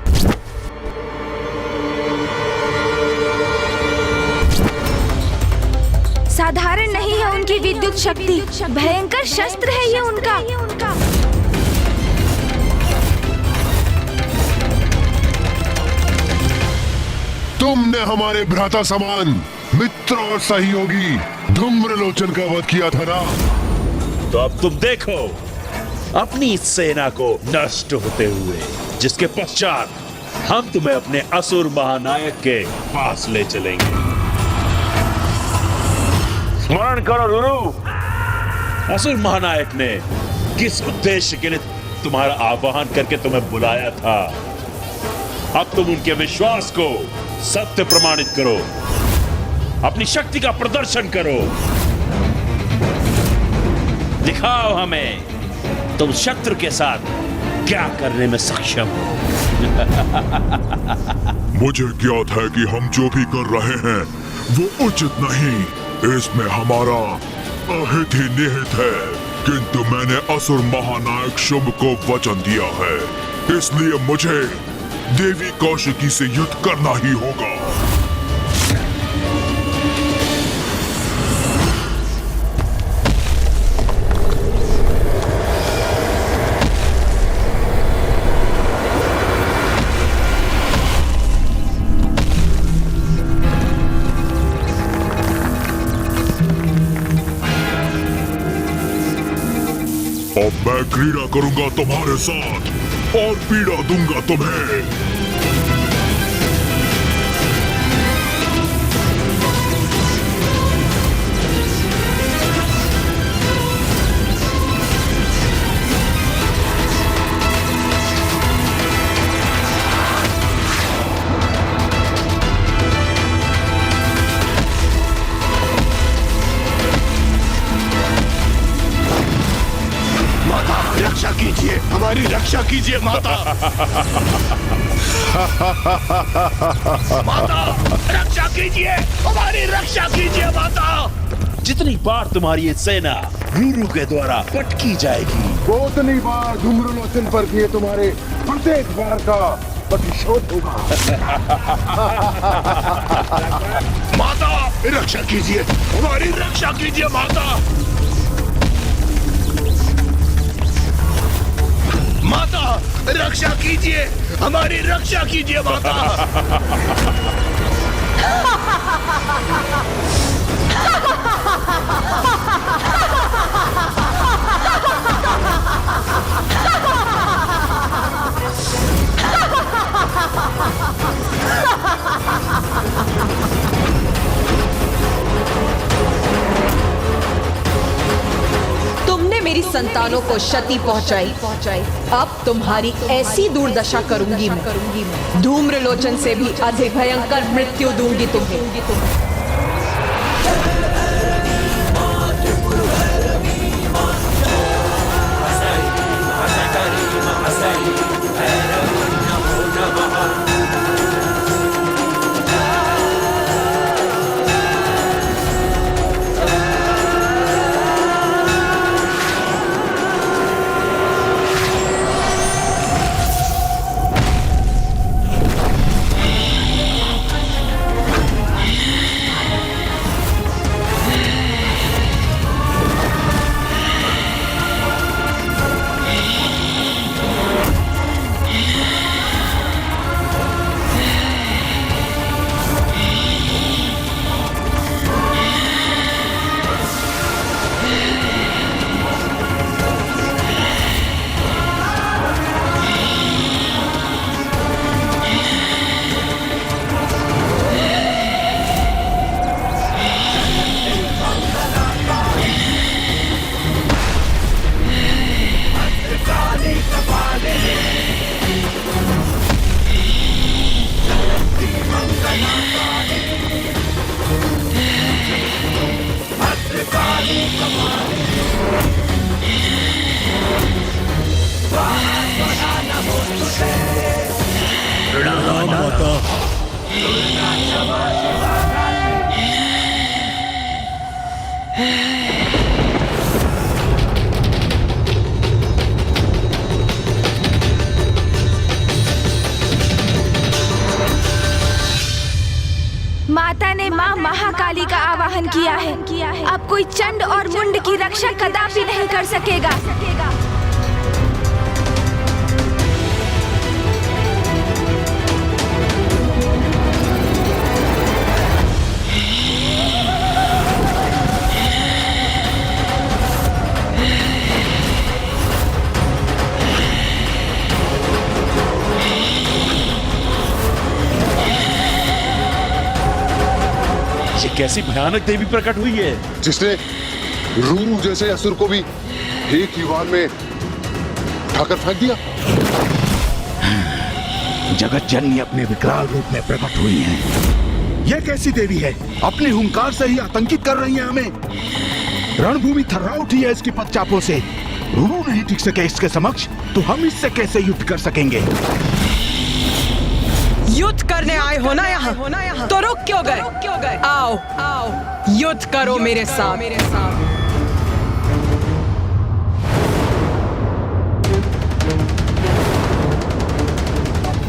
साधारण नहीं है उनकी विद्युत शक्ति, भयंकर शस्त्र है ये उनका। तुमने हमारे भ्राता समान मित्र और सहयोगी धूम्रलोचन का वध किया था ना? तो अब तुम देखो अपनी सेना को नष्ट होते हुए, जिसके पश्चात हम तुम्हें अपने असुर महानायक के पास ले चलेंगे। स्मरण करो रुरु, असुर महानायक ने किस उद्देश्य के लिए तुम्हारा आह्वान करके तुम्हें बुलाया था। अब तुम उनके विश्वास को सत्य प्रमाणित करो, अपनी शक्ति का प्रदर्शन करो, दिखाओ हमें तुम शत्रु के साथ क्या करने में सक्षम हो। मुझे ज्ञात है कि हम जो भी कर रहे हैं वो उचित नहीं, इसमें हमारा अहित ही निहित है, किंतु मैंने असुर महानायक शुंभ को वचन दिया है, इसलिए मुझे देवी कौशिकी से युद्ध करना ही होगा। अब मैं क्रीड़ा करूंगा तुम्हारे साथ और पीड़ा दूंगा तुम्हें। रक्षा कीजिए, हमारी रक्षा कीजिए माता। माता रक्षा कीजिए, हमारी रक्षा कीजिए माता। जितनी बार तुम्हारी ये सेना रूरू के द्वारा पटकी जाएगी, वो उतनी बार धूम्रलोचन पर किए तुम्हारे प्रत्येक बार का प्रतिशोध होगा। माता रक्षा कीजिए, हमारी रक्षा कीजिए माता। माता रक्षा कीजिए, हमारी रक्षा कीजिए माता। तुमने मेरी संतानों को क्षति पहुंचाई, अब तुम्हारी ऐसी दुर्दशा करूंगी मैं। धूम्रलोचन से भी अधिक भयंकर मृत्यु दूंगी तुम्हें। माता ने माँ महाकाली का आवाहन किया है। अब कोई चंड और मुंड की रक्षा कदापि नहीं कर सकेगा। ये कैसी भयानक देवी प्रकट हुई है, जिसने रूरू जैसे असुर को भी एक ही वार में उठाकर फेंक दिया। जगत जननी अपने विकराल रूप में प्रकट हुई हैं। यह कैसी देवी है? अपने हुंकार से ही आतंकित कर रही है हमें। रणभूमि थर्रा उठी है इसके पदचापों से। रूरू नहीं टिक सके इसके समक्ष, तो हम इससे कैसे युद्ध कर सकेंगे? युद्ध करने आए हो ना यहाँ, तो रुक क्यों गए? आओ आओ युद्ध करो मेरे साथ।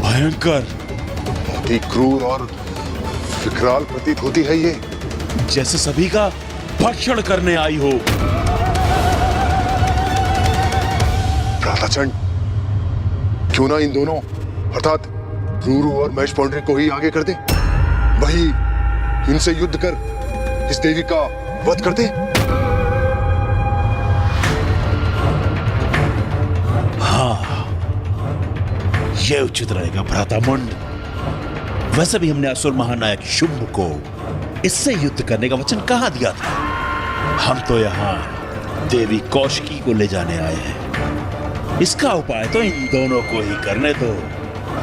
भयंकर, अति क्रूर और विकराल प्रतीत होती है ये, जैसे सभी का भक्षण करने आई हो। भ्राताचंड, क्यों ना इन दोनों अर्थात रूरू और महेश पौंडरी को ही आगे कर दे। वही इनसे युद्ध कर इस देवी का वध कर दे। यह उचित रहेगा भ्रातामुंड। वैसे भी हमने असुर महानायक शुंभ को इससे युद्ध करने का वचन कहाँ दिया था? हम तो यहाँ देवी कौशिकी को ले जाने आए हैं। इसका उपाय तो इन दोनों को ही करने दो।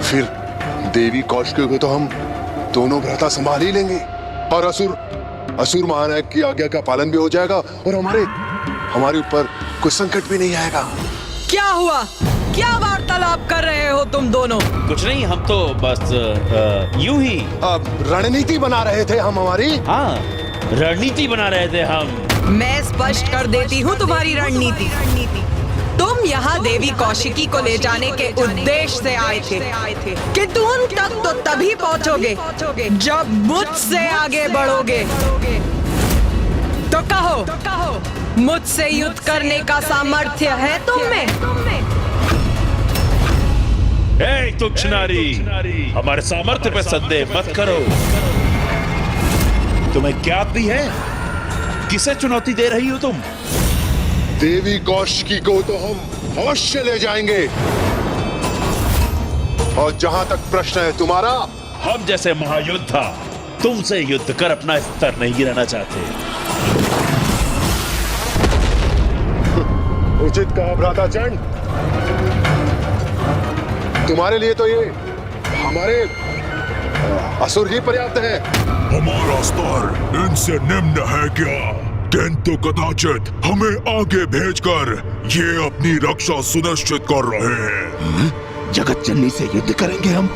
फिर देवी कौशिकी को तो हम दोनों भ्राता संभाल ही लेंगे, और असुर महानायक की आज्ञा का पालन भी हो जाएगा, और हमारे ऊपर कोई संकट भी नहीं आएगा। क्या हुआ? क्या वार्तालाप कर रहे हो तुम दोनों? कुछ नहीं, हम तो बस यूं ही रणनीति बना रहे थे हम हमारी। हाँ, रणनीति बना रहे थे हम। मैं स्पष्ट कर देती हूँ तुम्हारी रणनीति। तुम यहाँ देवी कौशिकी को ले जाने के उद्देश्य से आए थे, किंतु उन तक तो तभी पहुँचोगे जब मुझसे आगे बढ़ोगे। तो कहो, मुझसे युद्ध करने का सामर्थ्य है तुम में? तुच्छ नारी, हमारे सामर्थ्य पे संदेह मत करो। तुम्हें ज्ञात भी है किसे चुनौती दे रही हो तुम? देवी कौशिकी को तो हम अवश्य ले जाएंगे, और जहां तक प्रश्न है तुम्हारा, हम जैसे महायोद्धा तुमसे युद्ध कर अपना स्तर नहीं गिराना चाहते। उचित कहा भ्राताचंड। तुम्हारे लिए तो ये हमारे असुर ही पर्याप्त है। हमारा स्तर इनसे निम्न है क्या? किंतु कदाचित हमें आगे भेजकर ये अपनी रक्षा सुनिश्चित कर रहे हैं। जगत जननी से युद्ध करेंगे हम?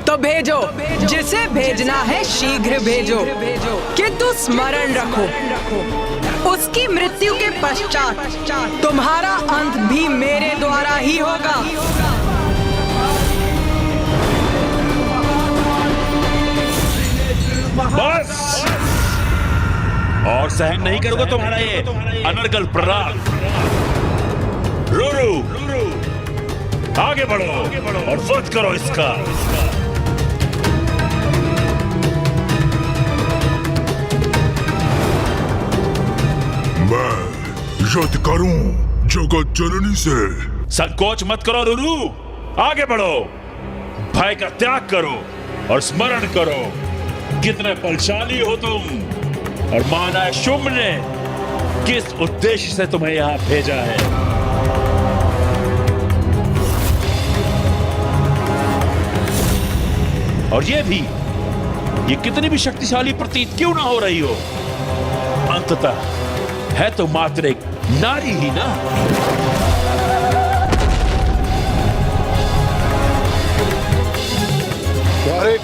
तो भेजो, जिसे भेजना है शीघ्र भेजो, किंतु स्मरण रखो, उसकी मृत्यु के पश्चात तुम्हारा अंत भी मेरे द्वारा ही होगा। बस, और सहन नहीं करूंगा तुम्हारा ये अनर्गल प्रहार। रूरू, आगे बढ़ो और वध करो इसका। मैं युद्ध करूं जगत जननी से। संकोच मत करो रूरू, आगे बढ़ो, भय का त्याग करो और स्मरण करो कितने बलशाली हो तुम, और महानायक शुंभ ने किस उद्देश्य से तुम्हें यहां भेजा है। और ये कितनी भी शक्तिशाली प्रतीत क्यों ना हो रही हो, अंततः है तो मात्र एक नारी ही ना। और एक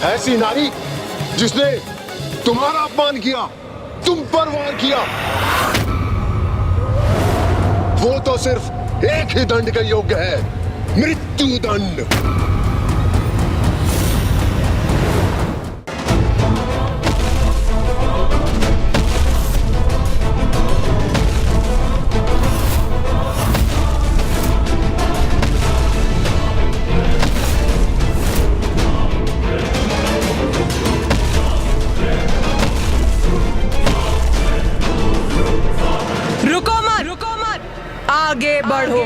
ऐसी नारी जिसने तुम्हारा अपमान किया, तुम पर वार किया, वो तो सिर्फ एक ही दंड के योग्य है, मृत्यु दंड। आगे बढ़ो।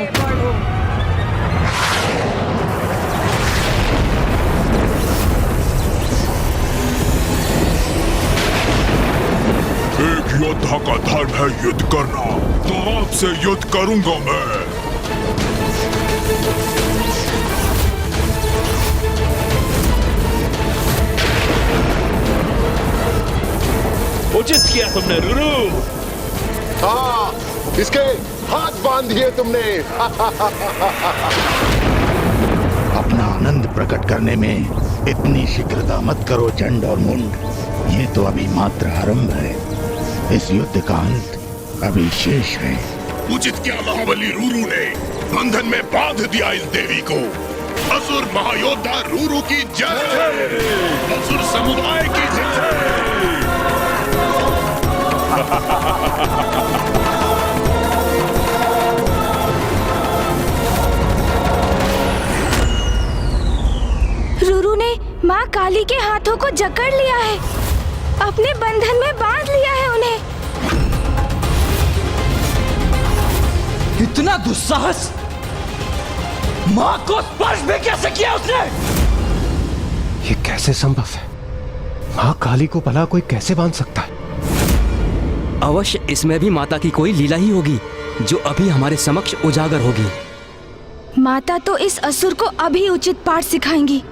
एक योद्धा का धर्म है युद्ध करना, तो आपसे युद्ध करूंगा मैं। किया तुमने रूरू? हाँ, इसके हाथ बांध दिए तुमने। अपना आनंद प्रकट करने में इतनी शीघ्रता मत करो चंड और मुंड। ये तो अभी मात्र आरंभ है। इस युद्ध का अंत अभी शेष है। उचित क्या महाबली रूरू ने बंधन में बांध दिया इस देवी को। असुर महायोद्धा रूरू की जय, असुर समुदाय की जय। रूरू ने माँ काली के हाथों को जकड़ लिया है, अपने बंधन में बांध लिया है उन्हें। इतना दुस्साहस! माँ को स्पर्श भी कैसे किया उसने? ये कैसे संभव है? माँ काली को भला कोई कैसे बांध सकता है? अवश्य इसमें भी माता की कोई लीला ही होगी जो अभी हमारे समक्ष उजागर होगी। माता तो इस असुर को अभी उचित पाठ सिखाएंगी।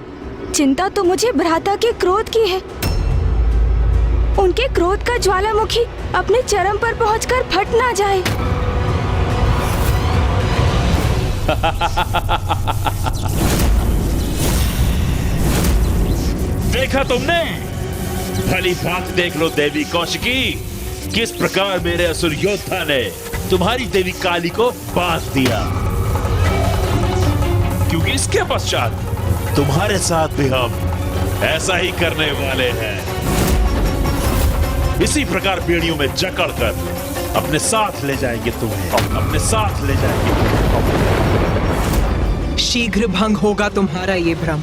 चिंता तो मुझे भ्राता के क्रोध की है। उनके क्रोध का ज्वालामुखी अपने चरम पर पहुंचकर फट ना जाए। देखा तुमने? भली बात देख लो देवी कौशिकी, किस प्रकार मेरे असुर योद्धा ने तुम्हारी देवी काली को बांध दिया। क्योंकि इसके पश्चात तुम्हारे साथ भी हम ऐसा ही करने वाले हैं। इसी प्रकार बेड़ियों में जकड़कर अपने साथ ले जाएंगे तुम्हें, अपने साथ ले जाएंगे। शीघ्र भंग होगा तुम्हारा ये भ्रम।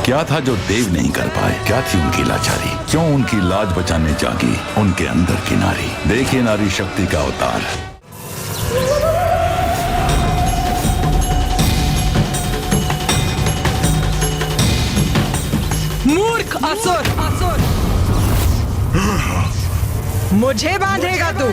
क्या था जो देव नहीं कर पाए? क्या थी उनकी लाचारी? क्यों उनकी लाज बचाने जागी उनके अंदर की नारी? देखिए नारी शक्ति का अवतार। मूर्ख असुर! मुझे बांधेगा तू?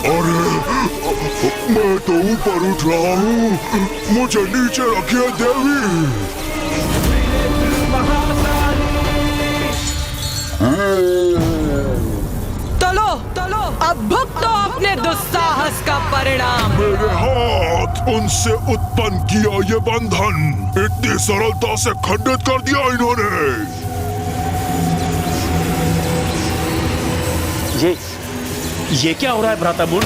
अरे मैं तो ऊपर उठ रहा हूँ, मुझे नीचे रखिए देवी। तलो अब भुगतो अपने दुस्साहस का परिणाम। मेरे हाथ उनसे उत्पन्न किया ये बंधन इतनी सरलता से खंडित कर दिया इन्होंने। ये क्या हो रहा है भ्राता मुंड?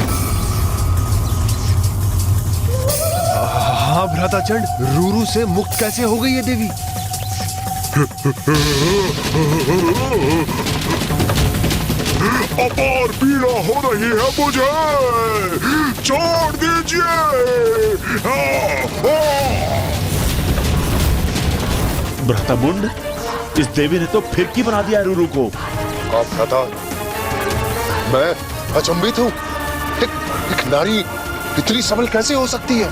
हाँ भ्राता चंड, रूरू से मुक्त कैसे हो गई ये देवी? अपार पीड़ा हो रही है मुझे, छोड़ दीजिए। भ्राता मुंड, इस देवी ने तो फिरकी बना दिया रूरू को। आप भ्राता, मैं अचंभित हूँ। एक नारी इतनी सबल कैसे हो सकती है?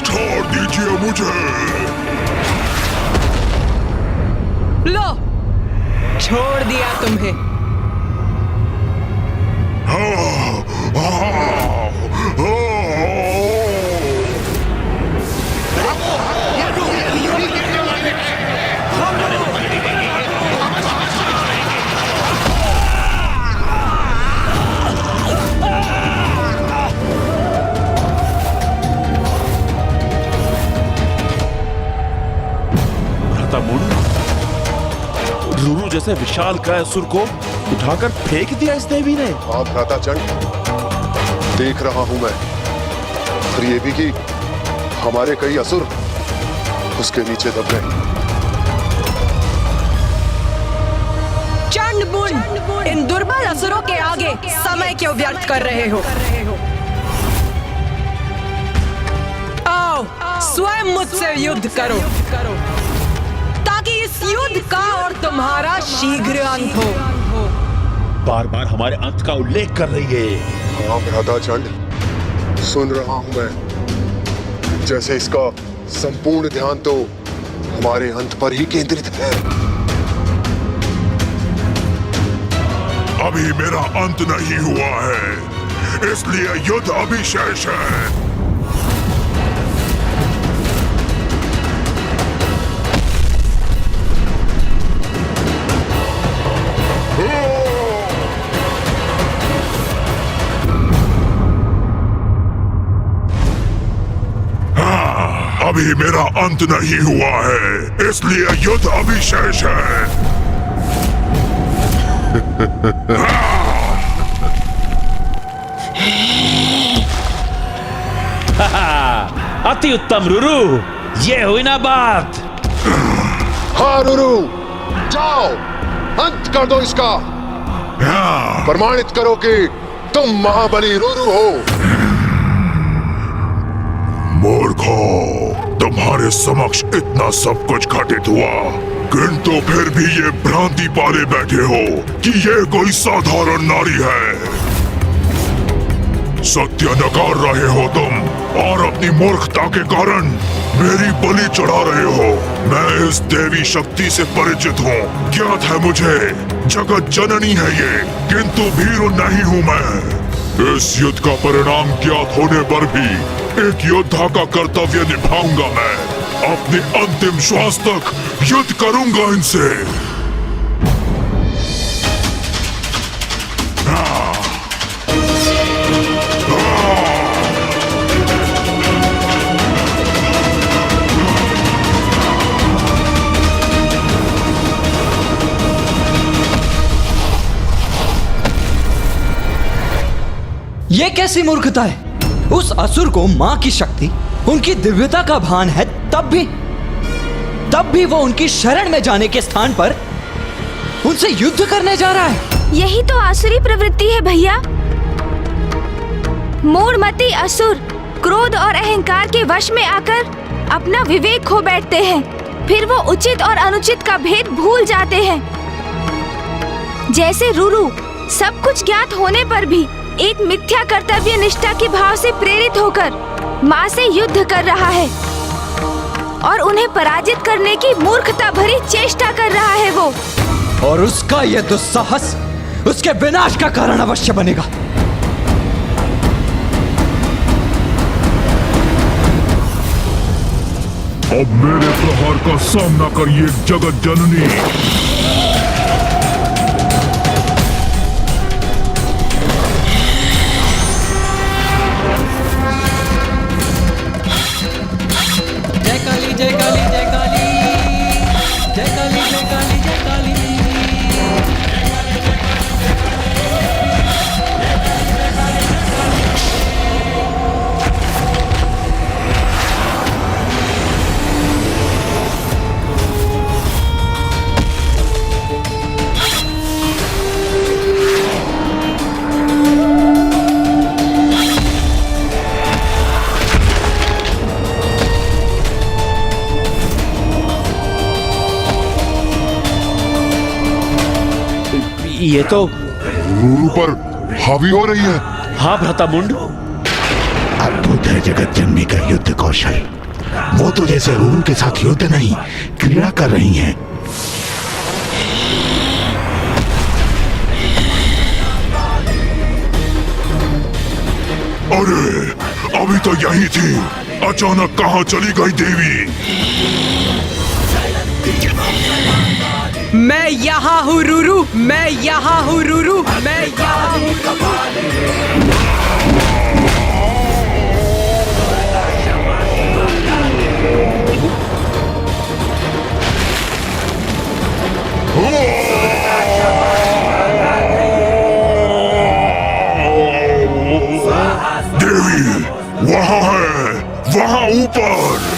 छोड़ दीजिए मुझे। लो, छोड़ दिया तुम्हें। रूरू जैसे विशाल काय असुर को उठाकर फेंक दिया इस देवी ने। हाँ भ्राता चंड, देख रहा हूं मैं। और ये भी कि हमारे कई असुर उसके नीचे दब गए। चंड मुंड, इन दुर्बल असुरों के आगे समय क्यों व्यर्थ कर रहे हो? आओ, स्वयं मुझसे युद्ध करो, ताकि इस युद्ध का और तुम्हारा शीघ्र अंत हो। बार बार हमारे अंत का उल्लेख कर रही है। हाँ भ्राता चंड, सुन रहा हूं मैं। जैसे इसका संपूर्ण ध्यान तो हमारे अंत पर ही केंद्रित है। अभी मेरा अंत नहीं हुआ है, इसलिए युद्ध अभी शेष है। अभी मेरा अंत नहीं हुआ है, इसलिए युद्ध अभी शेष है। अति उत्तम रुरु, ये हुई ना बात। हाँ रुरु, जाओ अंत कर दो इसका। प्रमाणित करो कि तुम महाबली रुरु हो। मूर्खो, तुम्हारे समक्ष इतना सब कुछ घटित हुआ, किंतु फिर भी ये भ्रांति पाले बैठे हो कि ये कोई साधारण नारी है। सत्य नकार रहे हो तुम और अपनी मूर्खता के कारण मेरी बलि चढ़ा रहे हो। मैं इस देवी शक्ति से परिचित हूँ, ज्ञात है मुझे जगत जननी है ये, किंतु भीरू नहीं हूँ मैं। इस युद्ध का परिणाम ज्ञात होने पर भी एक योद्धा का कर्तव्य निभाऊंगा मैं। अपने अंतिम श्वास तक युद्ध करूंगा इनसे। ये कैसी मूर्खता है? उस असुर को मां की शक्ति, उनकी दिव्यता का भान है, तब भी वो उनकी शरण में जाने के स्थान पर उनसे युद्ध करने जा रहा है। यही तो आसुरी प्रवृत्ति है भैया। मूढ़मती असुर क्रोध और अहंकार के वश में आकर अपना विवेक खो बैठते हैं। फिर वो उचित और अनुचित का भेद भूल जाते हैं। जैसे रुरु सब कुछ ज्ञात होने पर भी एक मिथ्या कर्तव्य निष्ठा के भाव से प्रेरित होकर माँ से युद्ध कर रहा है और उन्हें पराजित करने की मूर्खता भरी चेष्टा कर रहा है वो। और उसका यह दुस्साहस उसके विनाश का कारण अवश्य बनेगा। अब मेरे प्रहार का सामना करिए जगत जननी। जय काली जय काली जय काली जय काली जय काली। ये तो रुरु पर हावी हो रही है। हाँ भ्राता मुंड, अद्भुत है जगत जननी का युद्ध कौशल। वो तो जैसे रुरु के साथ युद्ध नहीं, क्रीड़ा कर रही हैं। अरे अभी तो यही थी, अचानक कहाँ चली गई देवी? मैं यहाँ हूँ रुरु, मैं यहाँ हूँ रुरु, मैं यहाँ हूँ। देवी वहाँ है, वहाँ ऊपर।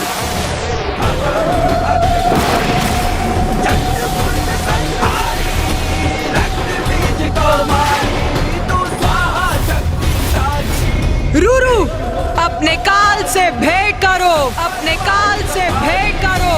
रुरु, अपने काल से भेंट करो, अपने काल से भेंट करो।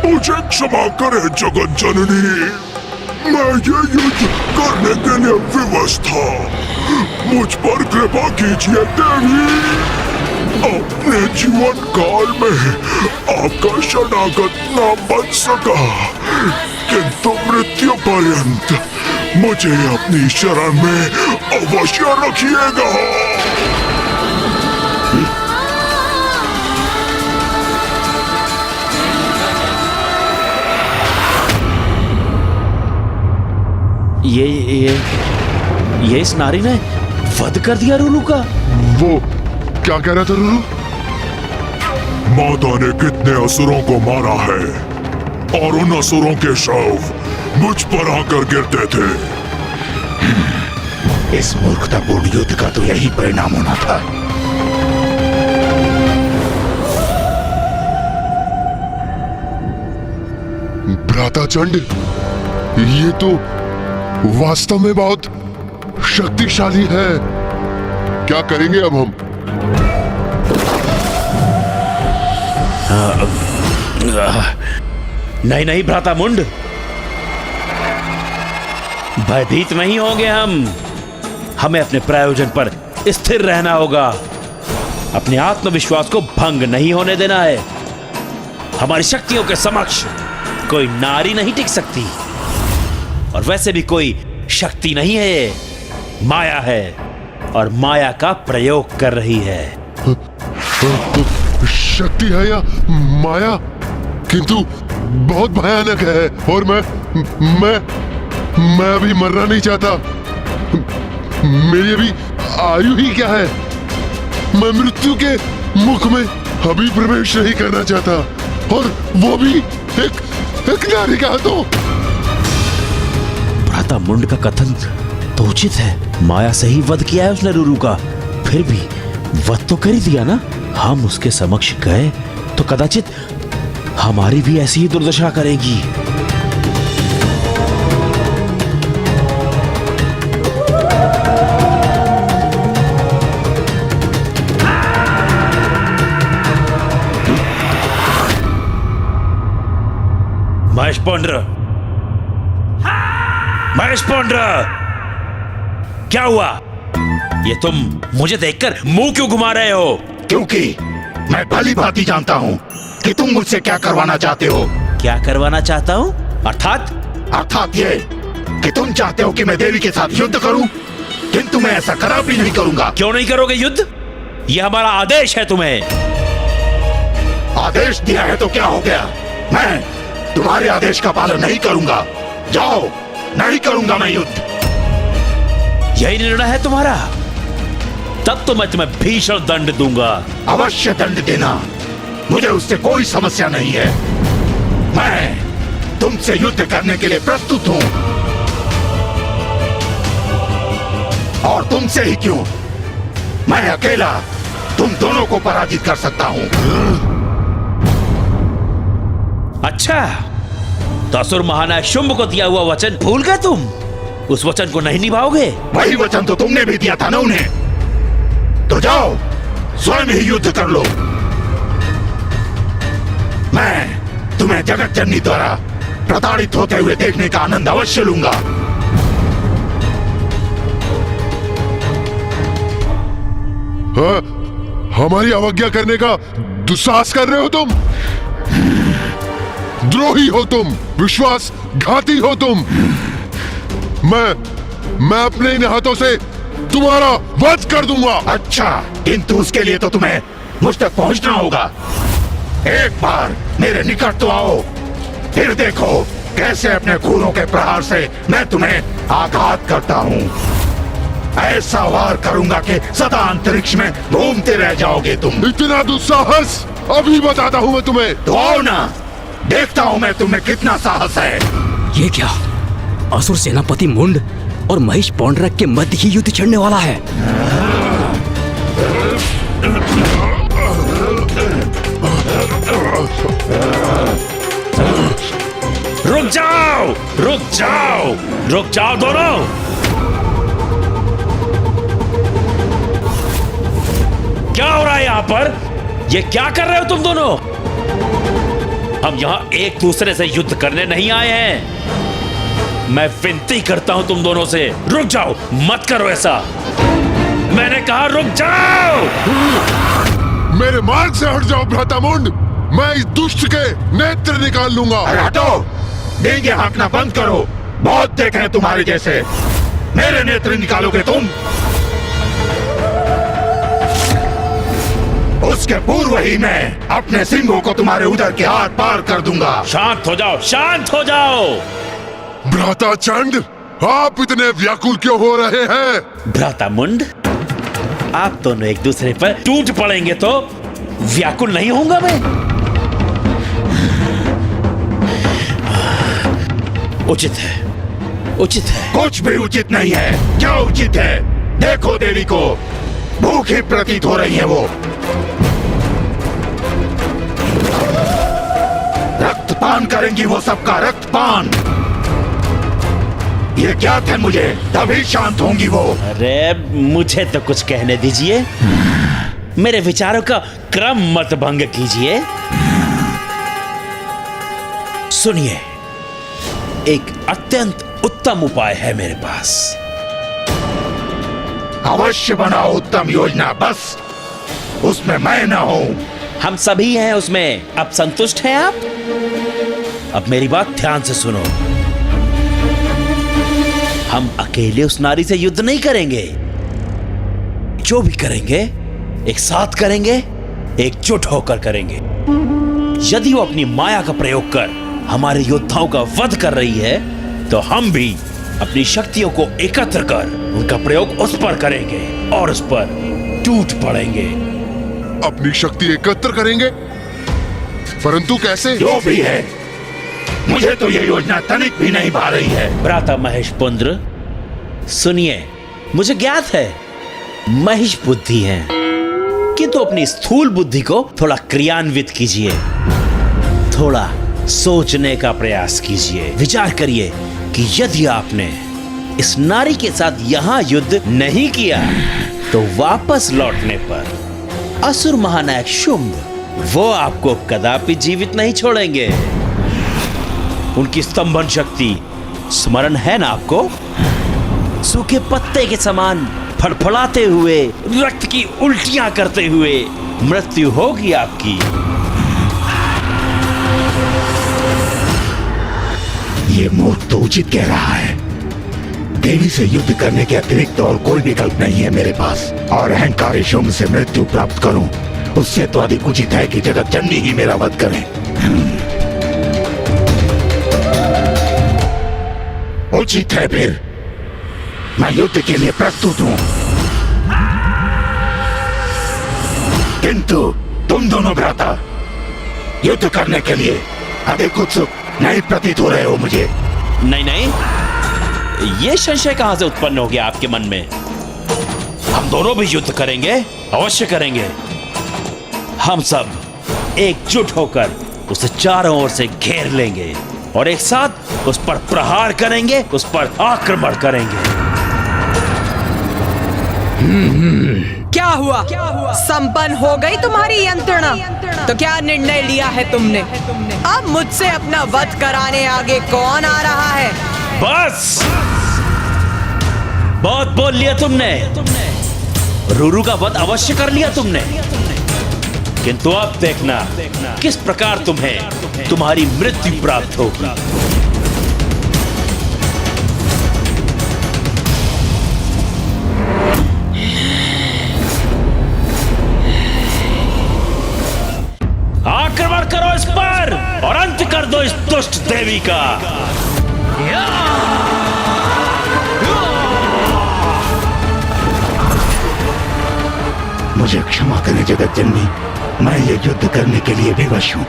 मुझे क्षमा करे जगत जननी, मैं ये युद्ध करने के लिए विवश था। मुझ पर कृपा कीजिए देवी। अपने जीवन काल में आपका शरणागत न बन सका, किंतु मृत्यु पर्यंत मुझे अपनी शरण में अवश्य रखिएगा। ये इस नारी ने वध कर दिया रुरु का। वो क्या कह रहा था रुरु? माता ने कितने असुरों को मारा है और उन असुरों के शव मुझ पर आकर गिरते थे। इस मूर्खतापूर्ण युद्ध का तो यही परिणाम होना था। भ्राता चंड, ये तो वास्तव में बहुत शक्तिशाली है। क्या करेंगे अब हम? नहीं नहीं भ्राता मुंड, भयभीत नहीं होंगे हम। हमें अपने प्रयोजन पर स्थिर रहना होगा। अपने आत्मविश्वास को भंग नहीं होने देना है। हमारी शक्तियों के समक्ष कोई नारी नहीं टिक सकती, और वैसे भी कोई शक्ति नहीं है, माया है, और माया का प्रयोग कर रही है। शक्ति है या माया? किंतु बहुत भयानक है, और मैं अभी मरना नहीं चाहता। मेरी अभी आयु ही क्या है? मैं मृत्यु के मुख में अभी प्रवेश नहीं करना चाहता, और वो भी एक नारी का हाथों। भ्राता मुंड का कथन तो उचित है। माया से ही वध किया है उसने रुरु का, फिर भी वध तो कर ही दिया ना। हम उसके समक्ष गए तो कदाचित हमारी भी ऐसी ही दुर्दशा करेगी। महेश पौंड्र, महेश पौंड्र, क्या हुआ? ये तुम मुझे देखकर मुंह क्यों घुमा रहे हो? क्योंकि मैं भली भांति जानता हूँ कि तुम मुझसे क्या करवाना चाहते हो। क्या करवाना चाहता हूँ? अर्थात ये कि तुम चाहते हो कि मैं देवी के साथ युद्ध करूं, किंतु मैं ऐसा कदापि नहीं करूंगा। क्यों नहीं करोगे युद्ध? ये हमारा आदेश है तुम्हें। आदेश दिया है तो क्या हो गया? मैं तुम्हारे आदेश का पालन नहीं करूंगा। जाओ, नहीं करूंगा मैं युद्ध। यही निर्णय है तुम्हारा? तब तो मैं तुम्हें भीषण दंड दूंगा। अवश्य दंड देना, मुझे उससे कोई समस्या नहीं है। मैं तुमसे युद्ध करने के लिए प्रस्तुत हूं, और तुमसे ही क्यों, मैं अकेला तुम दोनों को पराजित कर सकता हूं। अच्छा, तो असुर महानायक शुंभ को दिया हुआ वचन भूल गए तुम? उस वचन को नहीं निभाओगे? वही वचन तो तुमने भी दिया था ना उन्हें। तो जाओ, स्वयं ही युद्ध कर लो। मैं तुम्हें जगत जननी द्वारा प्रताड़ित होते हुए देखने का आनंद अवश्य लूंगा। हमारी अवज्ञा करने का दुस्साहस कर रहे हो तुम? द्रोही हो तुम, विश्वासघाती हो तुम। मैं अपने इन हाथों से तुम्हारा वध कर दूंगा। अच्छा, किंतु उसके लिए तो तुम्हें मुझ तक पहुंचना होगा। एक बार मेरे निकट तो आओ, फिर देखो कैसे अपने खूनों के प्रहार से मैं तुम्हें आघात करता हूँ। ऐसा वार करूंगा कि सदा अंतरिक्ष में घूमते रह जाओगे तुम। इतना दुस्साहस? अभी बताता हूँ मैं तुम्हें। तो आओ ना, देखता हूँ मैं तुम्हें कितना साहस है। ये क्या? असुर सेनापति मुंड और महेश पौंडरक के मध्य ही युद्ध छिड़ने वाला है। रुक जाओ, रुक जाओ, रुक जाओ दोनों। क्या हो रहा है यहां पर? ये क्या कर रहे हो तुम दोनों? हम यहां एक दूसरे से युद्ध करने नहीं आए हैं। मैं विनती करता हूं तुम दोनों से, रुक जाओ, मत करो ऐसा। मैंने कहा रुक जाओ। मेरे मार्ग से हट जाओ भ्रातामुंड, मैं इस दुष्ट के नेत्र निकाल लूंगा। अरे हटो, देंगे हाँकना बंद करो। बहुत देखे हैं तुम्हारे जैसे। मेरे नेत्र निकालोगे तुम? उसके पूर्व ही मैं अपने सिंहों को तुम्हारे उदर के आर पार कर दूंगा। शांत हो जाओ, शांत हो जाओ। भ्राता चंड, आप इतने व्याकुल क्यों हो रहे हैं? भ्राता मुंड, आप दोनों एक दूसरे पर टूट पड़ेंगे तो व्याकुल नहीं होऊंगा मैं। उचित है, उचित है। कुछ भी उचित नहीं है। क्या उचित है? देखो देवी को भूखी प्रतीत हो रही है वो। रक्तपान करेंगी वो, सबका रक्तपान। ये ज्ञात है मुझे, तभी शांत होंगी वो। अरे मुझे तो कुछ कहने दीजिए, मेरे विचारों का क्रम मत भंग कीजिए। सुनिए, एक अत्यंत उत्तम उपाय है मेरे पास। अवश्य बनाओ उत्तम योजना, बस उसमें मैं न हूं। हम सभी हैं उसमें। अब संतुष्ट हैं आप? अब मेरी बात ध्यान से सुनो। हम अकेले उस नारी से युद्ध नहीं करेंगे। जो भी करेंगे एक साथ करेंगे, एकजुट होकर करेंगे। यदि वो अपनी माया का प्रयोग कर हमारे योद्धाओं का वध कर रही है, तो हम भी अपनी शक्तियों को एकत्र कर उनका प्रयोग उस पर करेंगे और उस पर टूट पड़ेंगे। अपनी शक्ति एकत्र करेंगे? परंतु कैसे? जो भी है, मुझे तो ये योजना तनिक भी नहीं भा रही है। भ्राता महेश पुंद्र, सुनिए, मुझे ज्ञात है महेश बुद्धि है, किंतु अपनी स्थूल बुद्धि को थोड़ा क्रियान्वित कीजिए। थोड़ा सोचने का प्रयास कीजिए। विचार करिए कि यदि आपने इस नारी के साथ यहां युद्ध नहीं किया, तो वापस लौटने पर असुर महानायक शुंभ वो आपको कदापि जीवित नहीं छोड़ेंगे। उनकी स्तंभन शक्ति स्मरण है ना आपको? सूखे पत्ते के समान फड़फड़ाते हुए, रक्त की उल्टियां करते हुए मृत्यु होगी आपकी। ये मूर्ख तो उचित कह रहा है। देवी से युद्ध करने के अतिरिक्त और कोई विकल्प नहीं है मेरे पास। और अहंकारी शुंभ से मृत्यु प्राप्त करूं, उससे तो अधिक उचित है कि जगत जननी ही मेरा वध करें। उचित है फिर, मैं युद्ध के लिए प्रस्तुत हूं। किंतु तुम दोनों भ्राता युद्ध करने के लिए अधिक उत्सुक नहीं प्रतीत हो रहे हो मुझे। नहीं नहीं, ये संशय कहां से उत्पन्न हो गया आपके मन में? हम दोनों भी युद्ध करेंगे, अवश्य करेंगे। हम सब एकजुट होकर उसे चारों ओर से घेर लेंगे और एक साथ उस पर प्रहार करेंगे, उस पर आक्रमण करेंगे। क्या हुआ? संपन्न हो गई तुम्हारी यंत्रणा? तो क्या निर्णय लिया है तुमने? अब मुझसे अपना वध कराने आगे कौन आ रहा है? बस, बहुत बोल लिया तुमने। रूरू का वध अवश्य कर लिया तुमने, किंतु अब देखना किस प्रकार तुम्हें तुम्हारी मृत्यु प्राप्त होगी। आक्रमण करो इस पर और अंत कर दो इस दुष्ट देवी का। मुझे क्षमा करें जगत जननी, मैं ये युद्ध करने के लिए विवश हूं।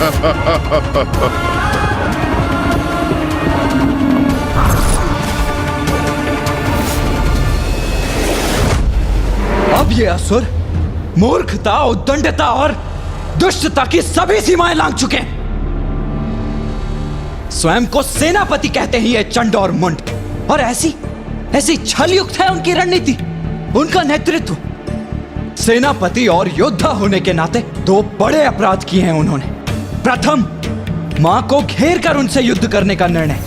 अब ये असुर मूर्खता, उद्दंडता और दुष्टता की सभी सीमाएं लांघ चुके हैं। स्वयं को सेनापति कहते हैं ये चंड और मुंड, और ऐसी छलयुक्त है उनकी रणनीति, उनका नेतृत्व। सेनापति और योद्धा होने के नाते दो बड़े अपराध किए हैं उन्होंने। प्रथम, मां को घेर कर उनसे युद्ध करने का निर्णय।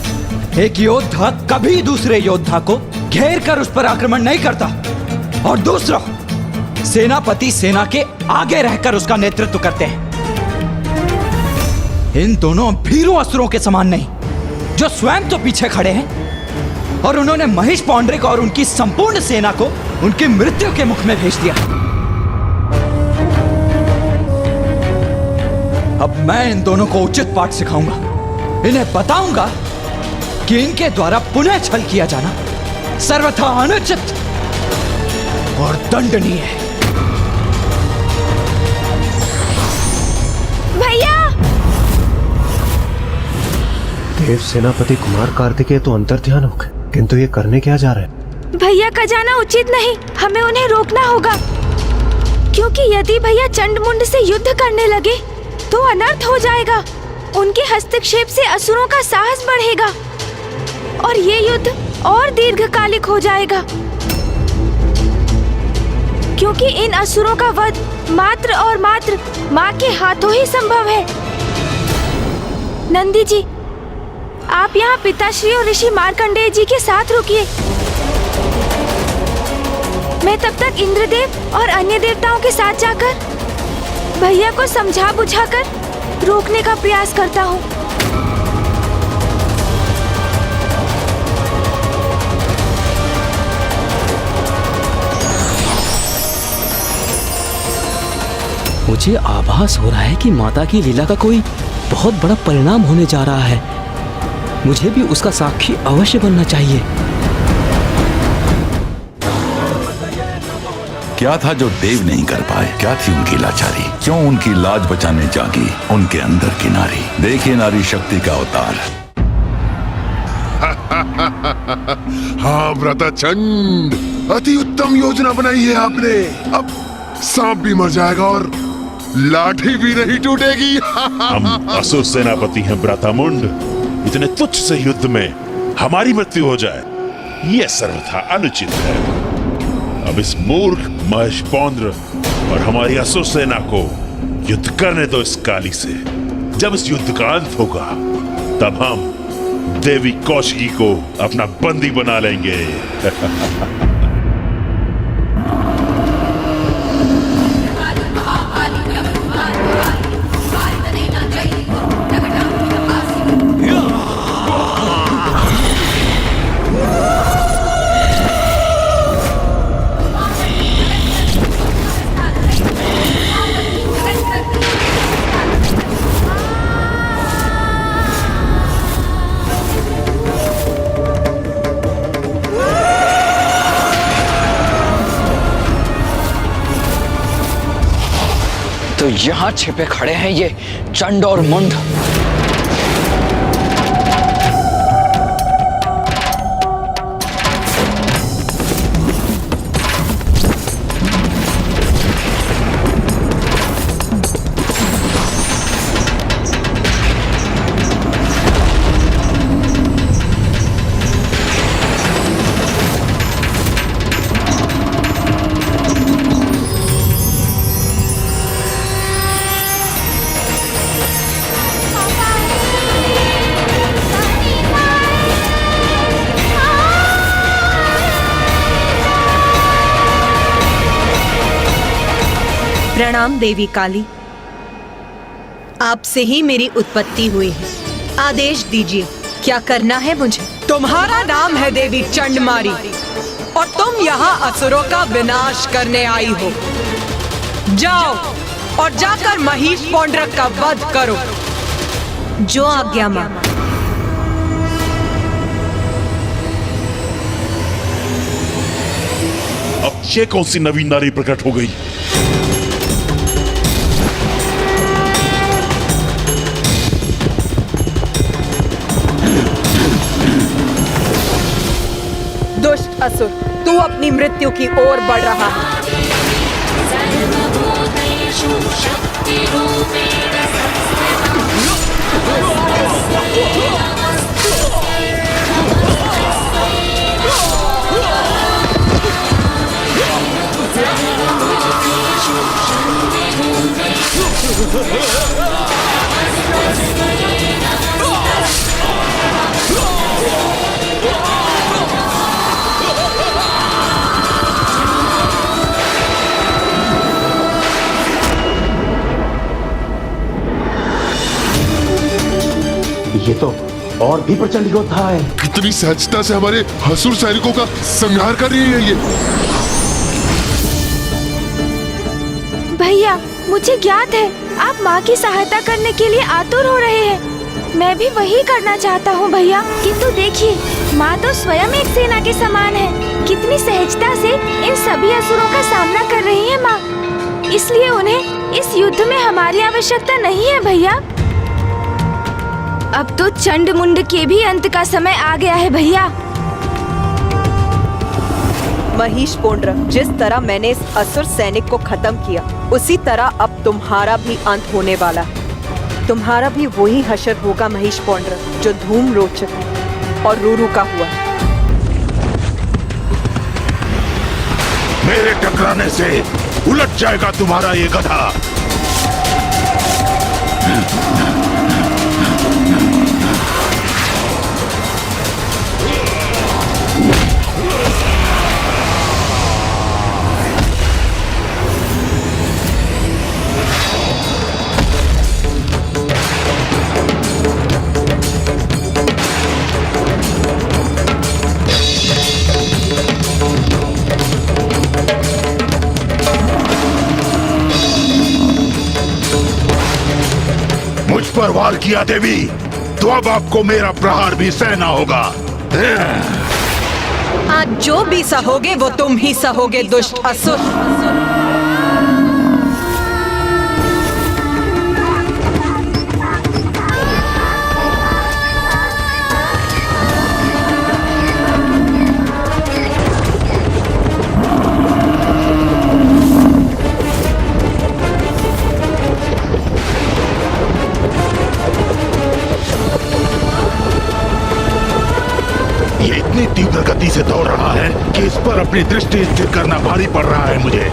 एक योद्धा कभी दूसरे योद्धा को घेर कर उस पर आक्रमण नहीं करता। और दूसरा, सेनापति सेना के आगे रहकर उसका नेतृत्व करते हैं। इन दोनों भीरू असुरों के समान नहीं, जो स्वयं तो पीछे खड़े हैं और उन्होंने महिष पौंड्रिक और उनकी संपूर्ण सेना को उनकी मृत्यु के मुख में भेज दिया। अब मैं इन दोनों को उचित पाठ सिखाऊंगा। इन्हें बताऊंगा कि इनके द्वारा पुनः छल किया जाना सर्वथा अनुचित और दंडनीय है। भैया! देव सेनापति कुमार कार्तिकेय तो अंतर्ध्यान हो गए, किंतु ये करने क्या जा रहे हैं? भैया का जाना उचित नहीं, हमें उन्हें रोकना होगा। क्योंकि यदि भैया चंडमुंड से युद्ध करने लगे तो अनर्थ हो जाएगा। उनके हस्तक्षेप से असुरों का साहस बढ़ेगा और ये युद्ध और दीर्घकालिक हो जाएगा। क्योंकि इन असुरों का वध मात्र और मात्र माँ के हाथों ही संभव है। नंदी जी, आप यहाँ पिताश्री और ऋषि मार्कंडेय जी के साथ रुकिए। मैं तब तक इंद्रदेव और अन्य देवताओं के साथ जाकर भैया को समझा बुझाकर रोकने का प्रयास करता हूँ। मुझे आभास हो रहा है कि माता की लीला का कोई बहुत बड़ा परिणाम होने जा रहा है। मुझे भी उसका साक्षी अवश्य बनना चाहिए। क्या था जो देव नहीं कर पाए? क्या थी उनकी लाचारी? क्यों उनकी लाज बचाने जागी उनके अंदर की नारी? देखिए नारी शक्ति का अवतार। हाँ व्रतचंड, अति उत्तम योजना बनाई है आपने। अब सांप भी मर जाएगा और लाठी भी नहीं टूटेगी। हम असुर सेनापति हैं ब्रातामुंड। इतने तुच्छ से युद्ध में हमारी मृत्यु हो जाए, यह सर्वथा अनुचित है। अब इस मूर्ख महेश पौंड्र और हमारी असुर सेना को युद्ध करने दो इस काली से। जब इस युद्ध का अंत होगा तब हम देवी कौशिकी को अपना बंदी बना लेंगे। तो यहाँ छिपे खड़े हैं ये चंड और मुंड। प्रणाम देवी काली, आपसे ही मेरी उत्पत्ति हुई है। आदेश दीजिए, क्या करना है मुझे? तुम्हारा नाम है देवी चंडमारी और तुम यहाँ असुरों का विनाश करने आई हो। जाओ और जाकर महिष पौंड्रक का वध करो। जो आज्ञा मां। अब ये कौन सी नवीन नारी प्रकट हो गई? असुर, तू अपनी मृत्यु की ओर बढ़ रहा है। ये तो और भी प्रचंड योद्धा है। कितनी सहजता से हमारे असुर सैनिकों का संहार कर रही है ये। भैया, मुझे ज्ञात है आप माँ की सहायता करने के लिए आतुर हो रहे हैं। मैं भी वही करना चाहता हूँ भैया, किंतु देखिए माँ तो स्वयं एक सेना के समान है। कितनी सहजता से इन सभी असुरों का सामना कर रही है माँ। इसलिए उन्हें इस युद्ध में हमारी आवश्यकता नहीं है भैया। अब तो चंड मुंड के भी अंत का समय आ गया है भैया। महिष पोंड्र, जिस तरह मैंने इस असुर सैनिक को खत्म किया, उसी तरह अब तुम्हारा भी अंत होने वाला है। तुम्हारा भी वही हशर होगा महिष पोंड्र, जो धूम रोचक और रूरू का हुआ। मेरे टकराने से उलट जाएगा तुम्हारा ये गधा। पर वार किया देवी, तो अब आपको मेरा प्रहार भी सहना होगा। आज जो भी सहोगे वो तुम ही सहोगे दुष्ट असुर। तीव्र गति से दौड़ रहा है कि इस पर अपनी दृष्टि स्थिर करना भारी पड़ रहा है मुझे।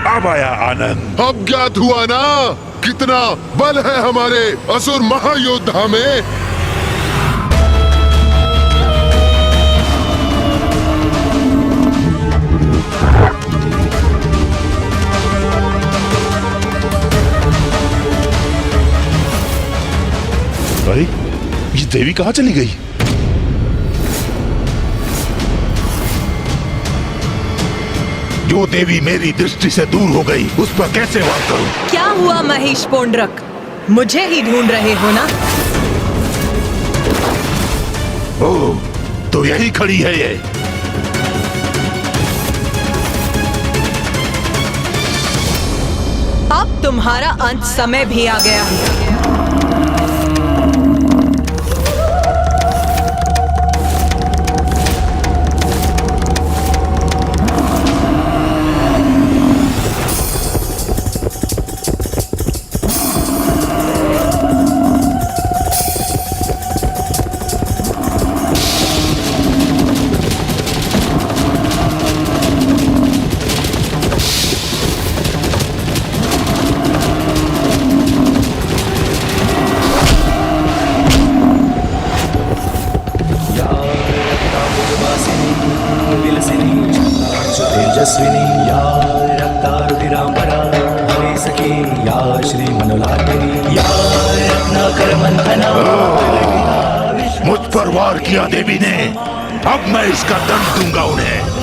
अब आया आनंद। अब ज्ञात हुआ ना कितना बल है हमारे असुर महायोद्धा में। अरे ये देवी कहाँ चली गई? जो देवी मेरी दृष्टि से दूर हो गई उस पर कैसे वार करूं? क्या हुआ महिष पोंड्रक? मुझे ही ढूंढ रहे हो ना? ओह, तो यही खड़ी है ये। अब तुम्हारा अंत समय भी आ गया है। मुझ पर वार किया देवी ने, अब मैं इसका दंड दूंगा उन्हें।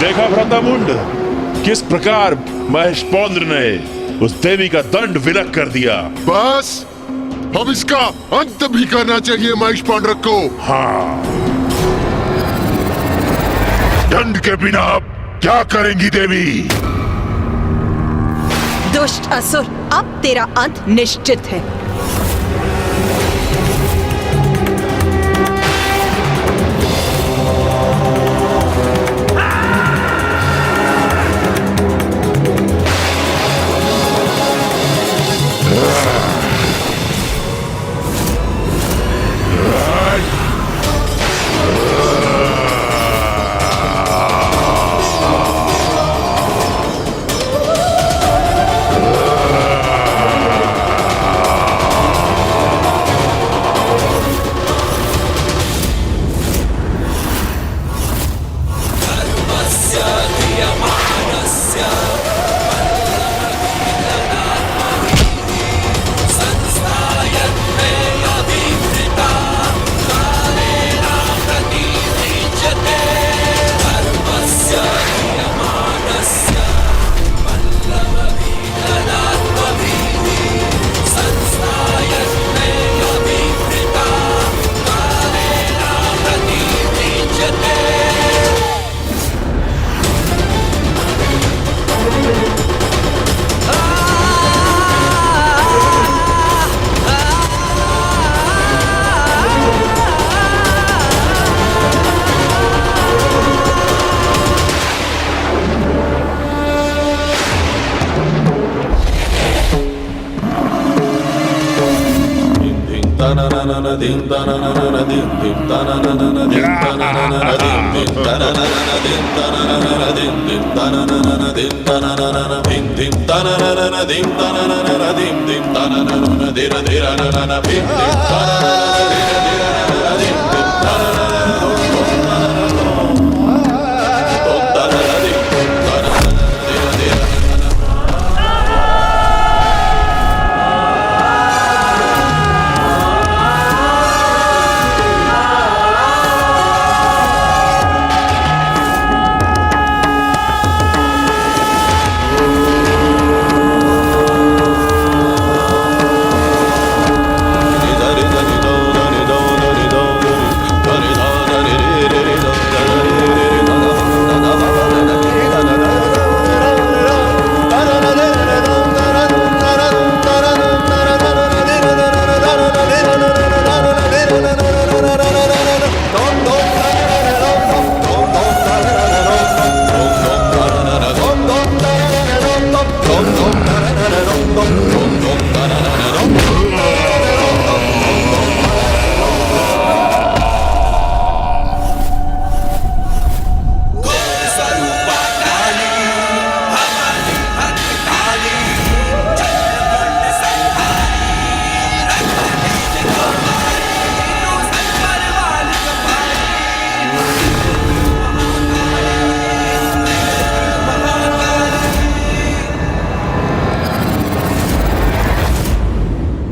देखा भ्रातामुंड, किस प्रकार महेश पौंद्र ने उस देवी का दंड विलक कर दिया। बस अब इसका अंत भी करना चाहिए महेश पांडरक को। हाँ, दंड के बिना अब क्या करेंगी देवी? दुष्ट असुर, अब तेरा अंत निश्चित है।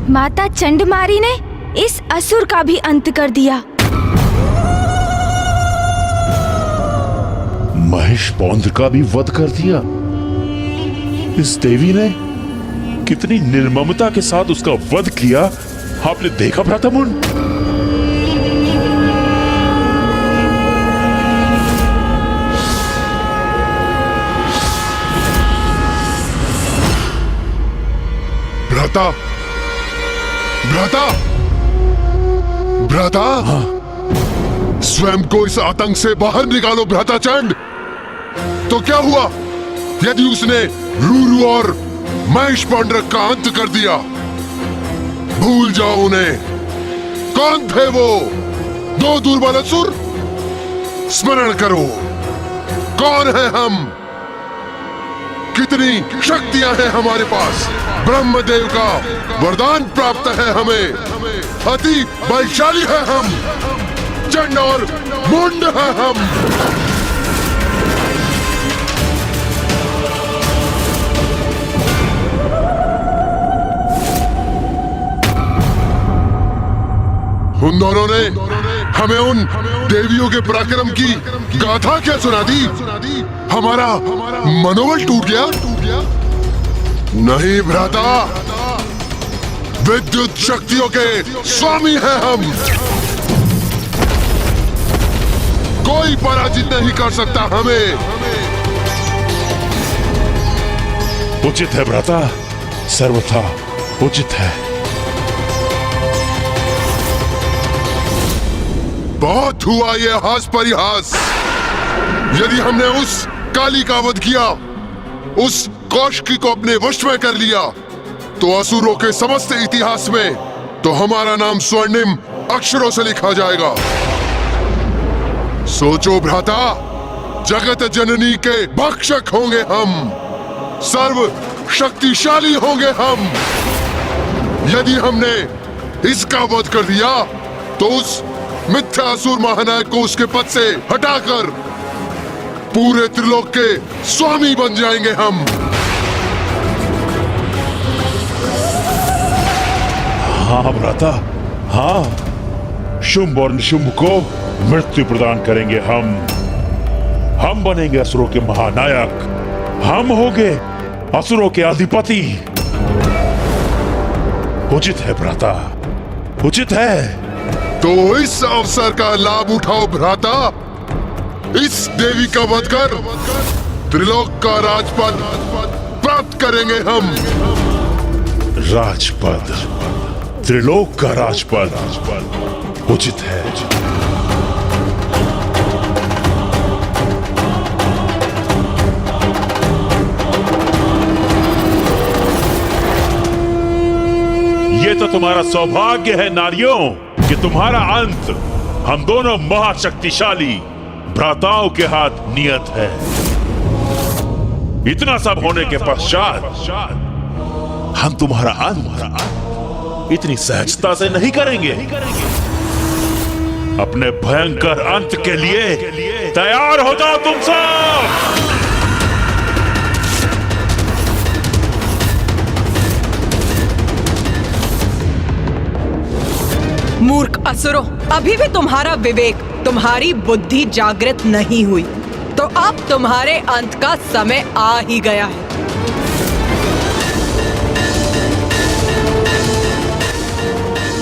माता चंडमारी ने इस असुर का भी अंत कर दिया। महेश पौंद्र का भी वध कर दिया। इस देवी ने कितनी निर्ममता के साथ उसका वध किया, आपने देखा भ्रातामुंड? भ्राता, भ्राता, भ्राता, स्वयं को इस आतंक से बाहर निकालो भ्राता चंड। तो क्या हुआ? यदि उसने रूरू और महेश पांडरक का अंत कर दिया, भूल जाओ उन्हें। कौन थे वो 2 दुर्बल असुर? स्मरण करो, कौन है हम, कितनी शक्तियां हैं हमारे पास। ब्रह्मदेव का वरदान प्राप्त है हमें, अति बलशाली है हम, चंड और मुंड है हम। उन दोनों ने हमें उन देवियों के पराक्रम की गाथा क्या सुना दी? हमारा मनोबल टूट गया? नहीं भ्राता, विद्युत शक्तियों के स्वामी हैं हम। कोई पराजित नहीं कर सकता हमें। उचित है भ्राता, सर्वथा उचित है। बहुत हुआ ये हास परिहास। यदि हमने उस काली का वध किया, उस कौशिकी को अपने वश में कर लिया, तो असुरों के समस्त इतिहास में तो हमारा नाम स्वर्णिम अक्षरों से लिखा जाएगा। सोचो भ्राता, जगत जननी के भक्षक होंगे हम, सर्व शक्तिशाली होंगे हम। यदि हमने इसका वध कर दिया, तो उस मिथ्यासुर महानायक को उसके पद से हटाकर पूरे त्रिलोक के स्वामी बन जाएंगे हम। हाँ भ्राता, हाँ, शुंभ और निशुंभ को मृत्यु प्रदान करेंगे हम। हम बनेंगे असुरों के महानायक, हम होंगे असुरों के अधिपति। उचित है भ्राता, उचित है। तो इस अवसर का लाभ उठाओ भ्राता। इस देवी का वध कर त्रिलोक का राजपद प्राप्त करेंगे हम। राजपद, त्रिलोक का राजपद, उचित है। ये तो तुम्हारा सौभाग्य है नारियों, कि तुम्हारा अंत हम दोनों महाशक्तिशाली भ्राताओं के हाथ नियत है। इतना सब होने के पश्चात हम तुम्हारा अंत इतनी सहजता से नहीं करेंगे। अपने भयंकर अंत के लिए तैयार हो जाओ तुम सब। मूर्ख असुरों, अभी भी तुम्हारा विवेक, तुम्हारी बुद्धि जागृत नहीं हुई, तो अब तुम्हारे अंत का समय आ ही गया है।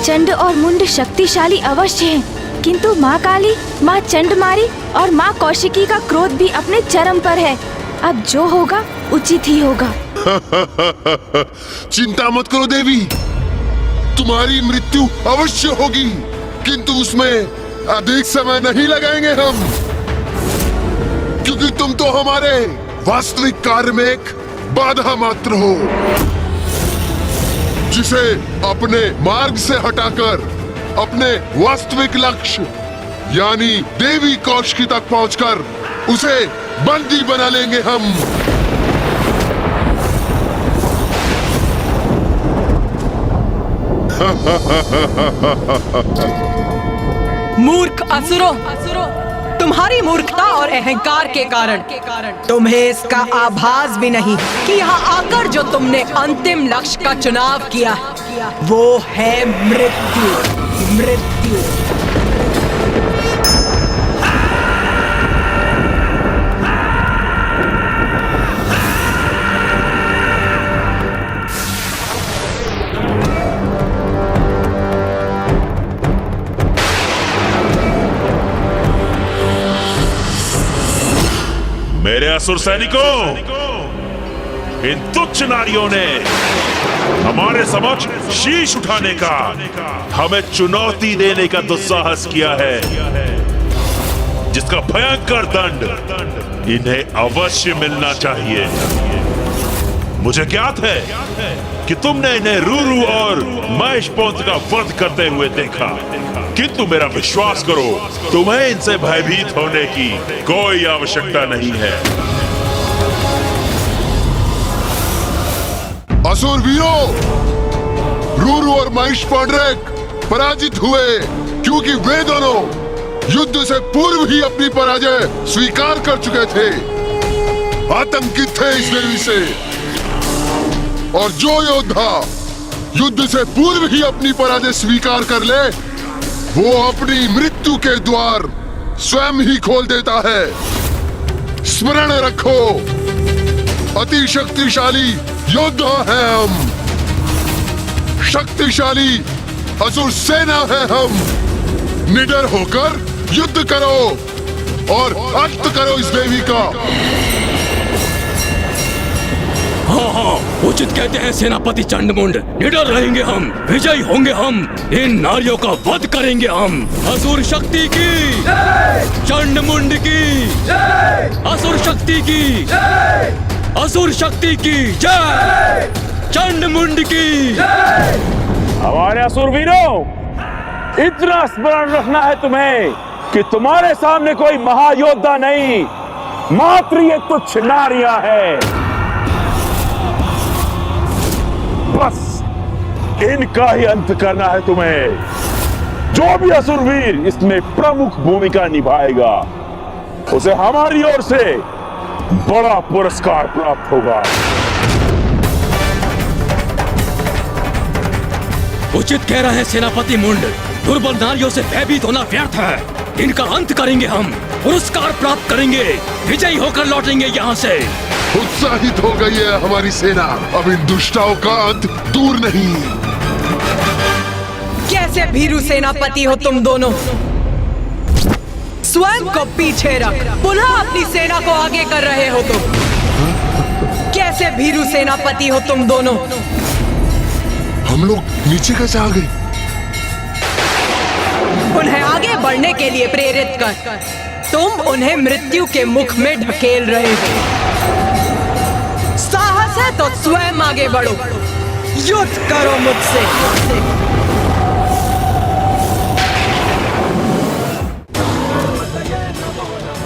चंड और मुंड शक्तिशाली अवश्य हैं, किंतु माँ काली, माँ चंडमारी और माँ कौशिकी का क्रोध भी अपने चरम पर है। अब जो होगा उचित ही होगा। चिंता मत करो देवी, तुम्हारी मृत्यु अवश्य होगी, किंतु उसमें अधिक समय नहीं लगाएंगे हम, क्योंकि तुम तो हमारे वास्तविक कार्य में एक बाधा मात्र हो, जिसे अपने मार्ग से हटाकर अपने वास्तविक लक्ष्य यानी देवी कौशिकी तक पहुंचकर उसे बंदी बना लेंगे हम। मूर्ख असुरों, तुम्हारी मूर्खता और अहंकार के कारण तुम्हें इसका आभास भी नहीं कि यहाँ आकर जो तुमने अंतिम लक्ष्य का चुनाव किया वो है मृत्यु। मृत्यु मेरे असुर सैनिकों, इन तुच्छ नारियों ने हमारे समक्ष शीश उठाने का, हमें चुनौती देने का दुस्साहस किया है। जिसका भयंकर दंड इन्हें अवश्य मिलना चाहिए। मुझे ज्ञात है कि तुमने इन्हें रूरू और महेश पौंत का वध करते हुए देखा, किंतु मेरा विश्वास करो, तुम्हें इनसे भयभीत होने की कोई आवश्यकता नहीं है। असुर वीरों, रूरू और महेश पौंडरक पराजित हुए क्योंकि वे दोनों युद्ध से पूर्व ही अपनी पराजय स्वीकार कर चुके थे, आतंकित थे इस देवी से। और जो योद्धा युद्ध से पूर्व ही अपनी पराजय स्वीकार कर ले, वो अपनी मृत्यु के द्वार स्वयं ही खोल देता है। स्मरण रखो, अति शक्तिशाली योद्धा है हम, शक्तिशाली असुर सेना है हम। निडर होकर युद्ध करो और अंत करो इस देवी का। हाँ हाँ, उचित कहते हैं सेनापति चंडमुंड। निडर रहेंगे हम, विजयी होंगे हम, इन नारियों का वध करेंगे हम। असुर शक्ति की, चंडमुंड की, असुर शक्ति की, असुर शक्ति की जय, चंडमुंड की। हमारे असुर वीरों, इतना स्मरण रखना है तुम्हें कि तुम्हारे सामने कोई महायोद्धा नहीं, मात्र ये तुच्छ नारियां हैं। बस इनका ही अंत करना है तुम्हें। जो भी असुरवीर इसमें प्रमुख भूमिका निभाएगा, उसे हमारी ओर से बड़ा पुरस्कार प्राप्त होगा। उचित कह रहे हैं सेनापति मुंड, दुर्बल नारियों से भयभीत होना व्यर्थ है। इनका अंत करेंगे हम, पुरस्कार प्राप्त करेंगे, विजयी होकर लौटेंगे यहाँ से। उत्साहित हो गई है हमारी सेना, अब इन दुष्टाओं का अंत दूर नहीं। कैसे भीरू सेनापति हो तुम दोनों? स्वयं को पीछे रख पुनः अपनी सेना को आगे कर रहे हो तुम। कैसे भीरू सेनापति हो तुम दोनों? हम लोग नीचे कैसे आ गए? उन्हें आगे बढ़ने के लिए प्रेरित कर तुम उन्हें मृत्यु के मुख में ढकेल रहे हो। साहस है तो स्वयं आगे बढ़ो, युद्ध करो मुझसे।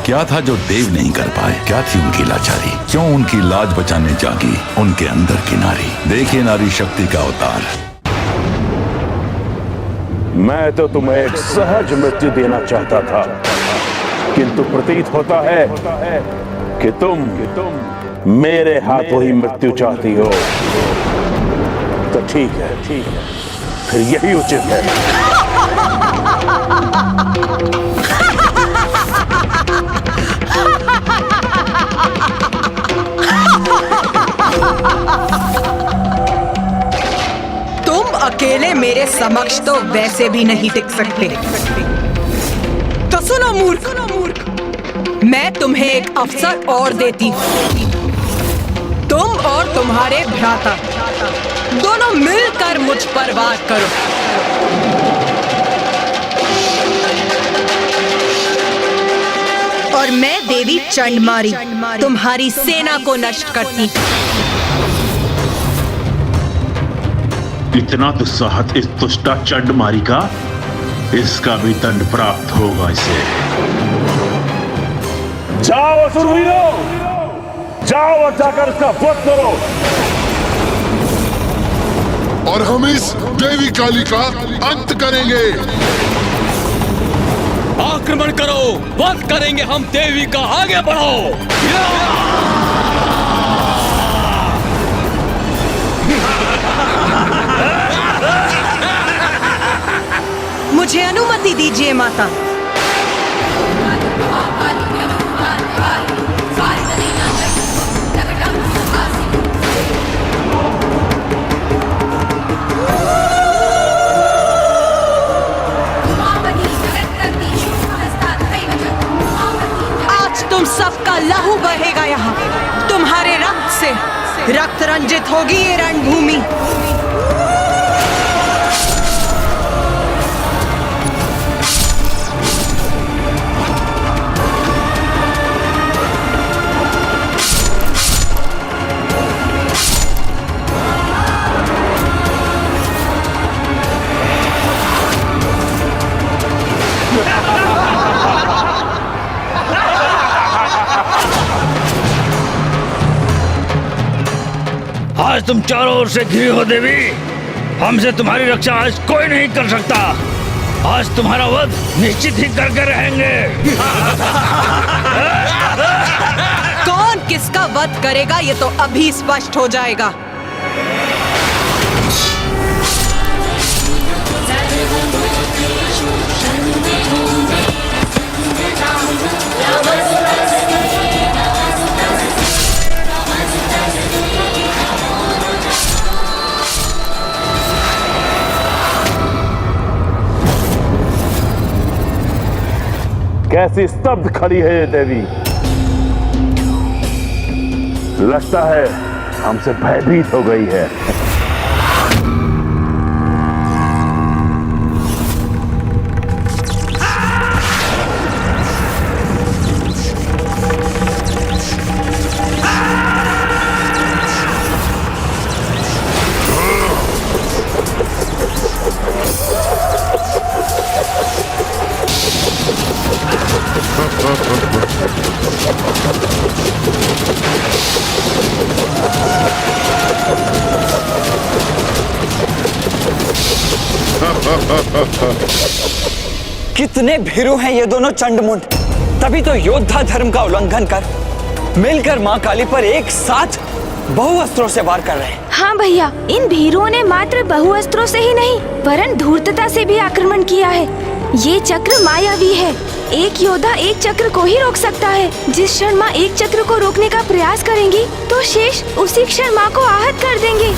क्या था जो देव नहीं कर पाए? क्या थी उनकी लाचारी? क्यों उनकी लाज बचाने जागी उनके अंदर की नारी? देखिए नारी शक्ति का अवतार। मैं तो तुम्हें एक सहज मृत्यु देना चाहता था, किंतु प्रतीत होता है कि तुम मेरे हाथों ही मृत्यु चाहती हो। तो ठीक है, फिर यही उचित है। तुम अकेले मेरे समक्ष तो वैसे भी नहीं टिक सकते। तो सुनो मूर्ख, मैं तुम्हें एक अवसर और देती हूँ। तुम और तुम्हारे भ्राता दोनों मिलकर मुझ पर वार करो। और मैं देवी चंडमारी तुम्हारी सेना को नष्ट करती। इतना दुस्साहस इस दुष्टा चंडमारी का, इसका भी दंड प्राप्त होगा इसे। जाओ असुरवीरों, जाओ और जाकर इसका वध करो। और हम इस देवी काली का अंत करेंगे। आक्रमण करो, वध करेंगे हम देवी का, आगे बढ़ो। मुझे अनुमति दीजिए माता। आज तुम सबका लहू बहेगा यहाँ। तुम्हारे रक्त से रक्त रंजित होगी ये रणभूमि। आज तुम चारों ओर से घिरी हो देवी। हमसे तुम्हारी रक्षा आज कोई नहीं कर सकता। आज तुम्हारा वध निश्चित ही करके रहेंगे। कौन किसका वध करेगा ये तो अभी स्पष्ट हो जाएगा। कैसी स्तब्ध खड़ी है ये देवी। लगता है हमसे भयभीत हो गई है। कितने भीरू हैं ये दोनों चंडमुंड। तभी तो योद्धा धर्म का उल्लंघन कर मिलकर मां काली पर एक साथ बहुअस्त्रों से वार कर रहे हैं। हाँ भैया, इन भीरुओं ने मात्र बहुअस्त्रों से ही नहीं वरन धूर्तता से भी आक्रमण किया है। ये चक्र मायावी है। एक योद्धा एक चक्र को ही रोक सकता है। जिस क्षण माँ एक चक्र को रोकने का प्रयास करेंगी तो शेष उसी क्षण माँ को आहत कर देंगे।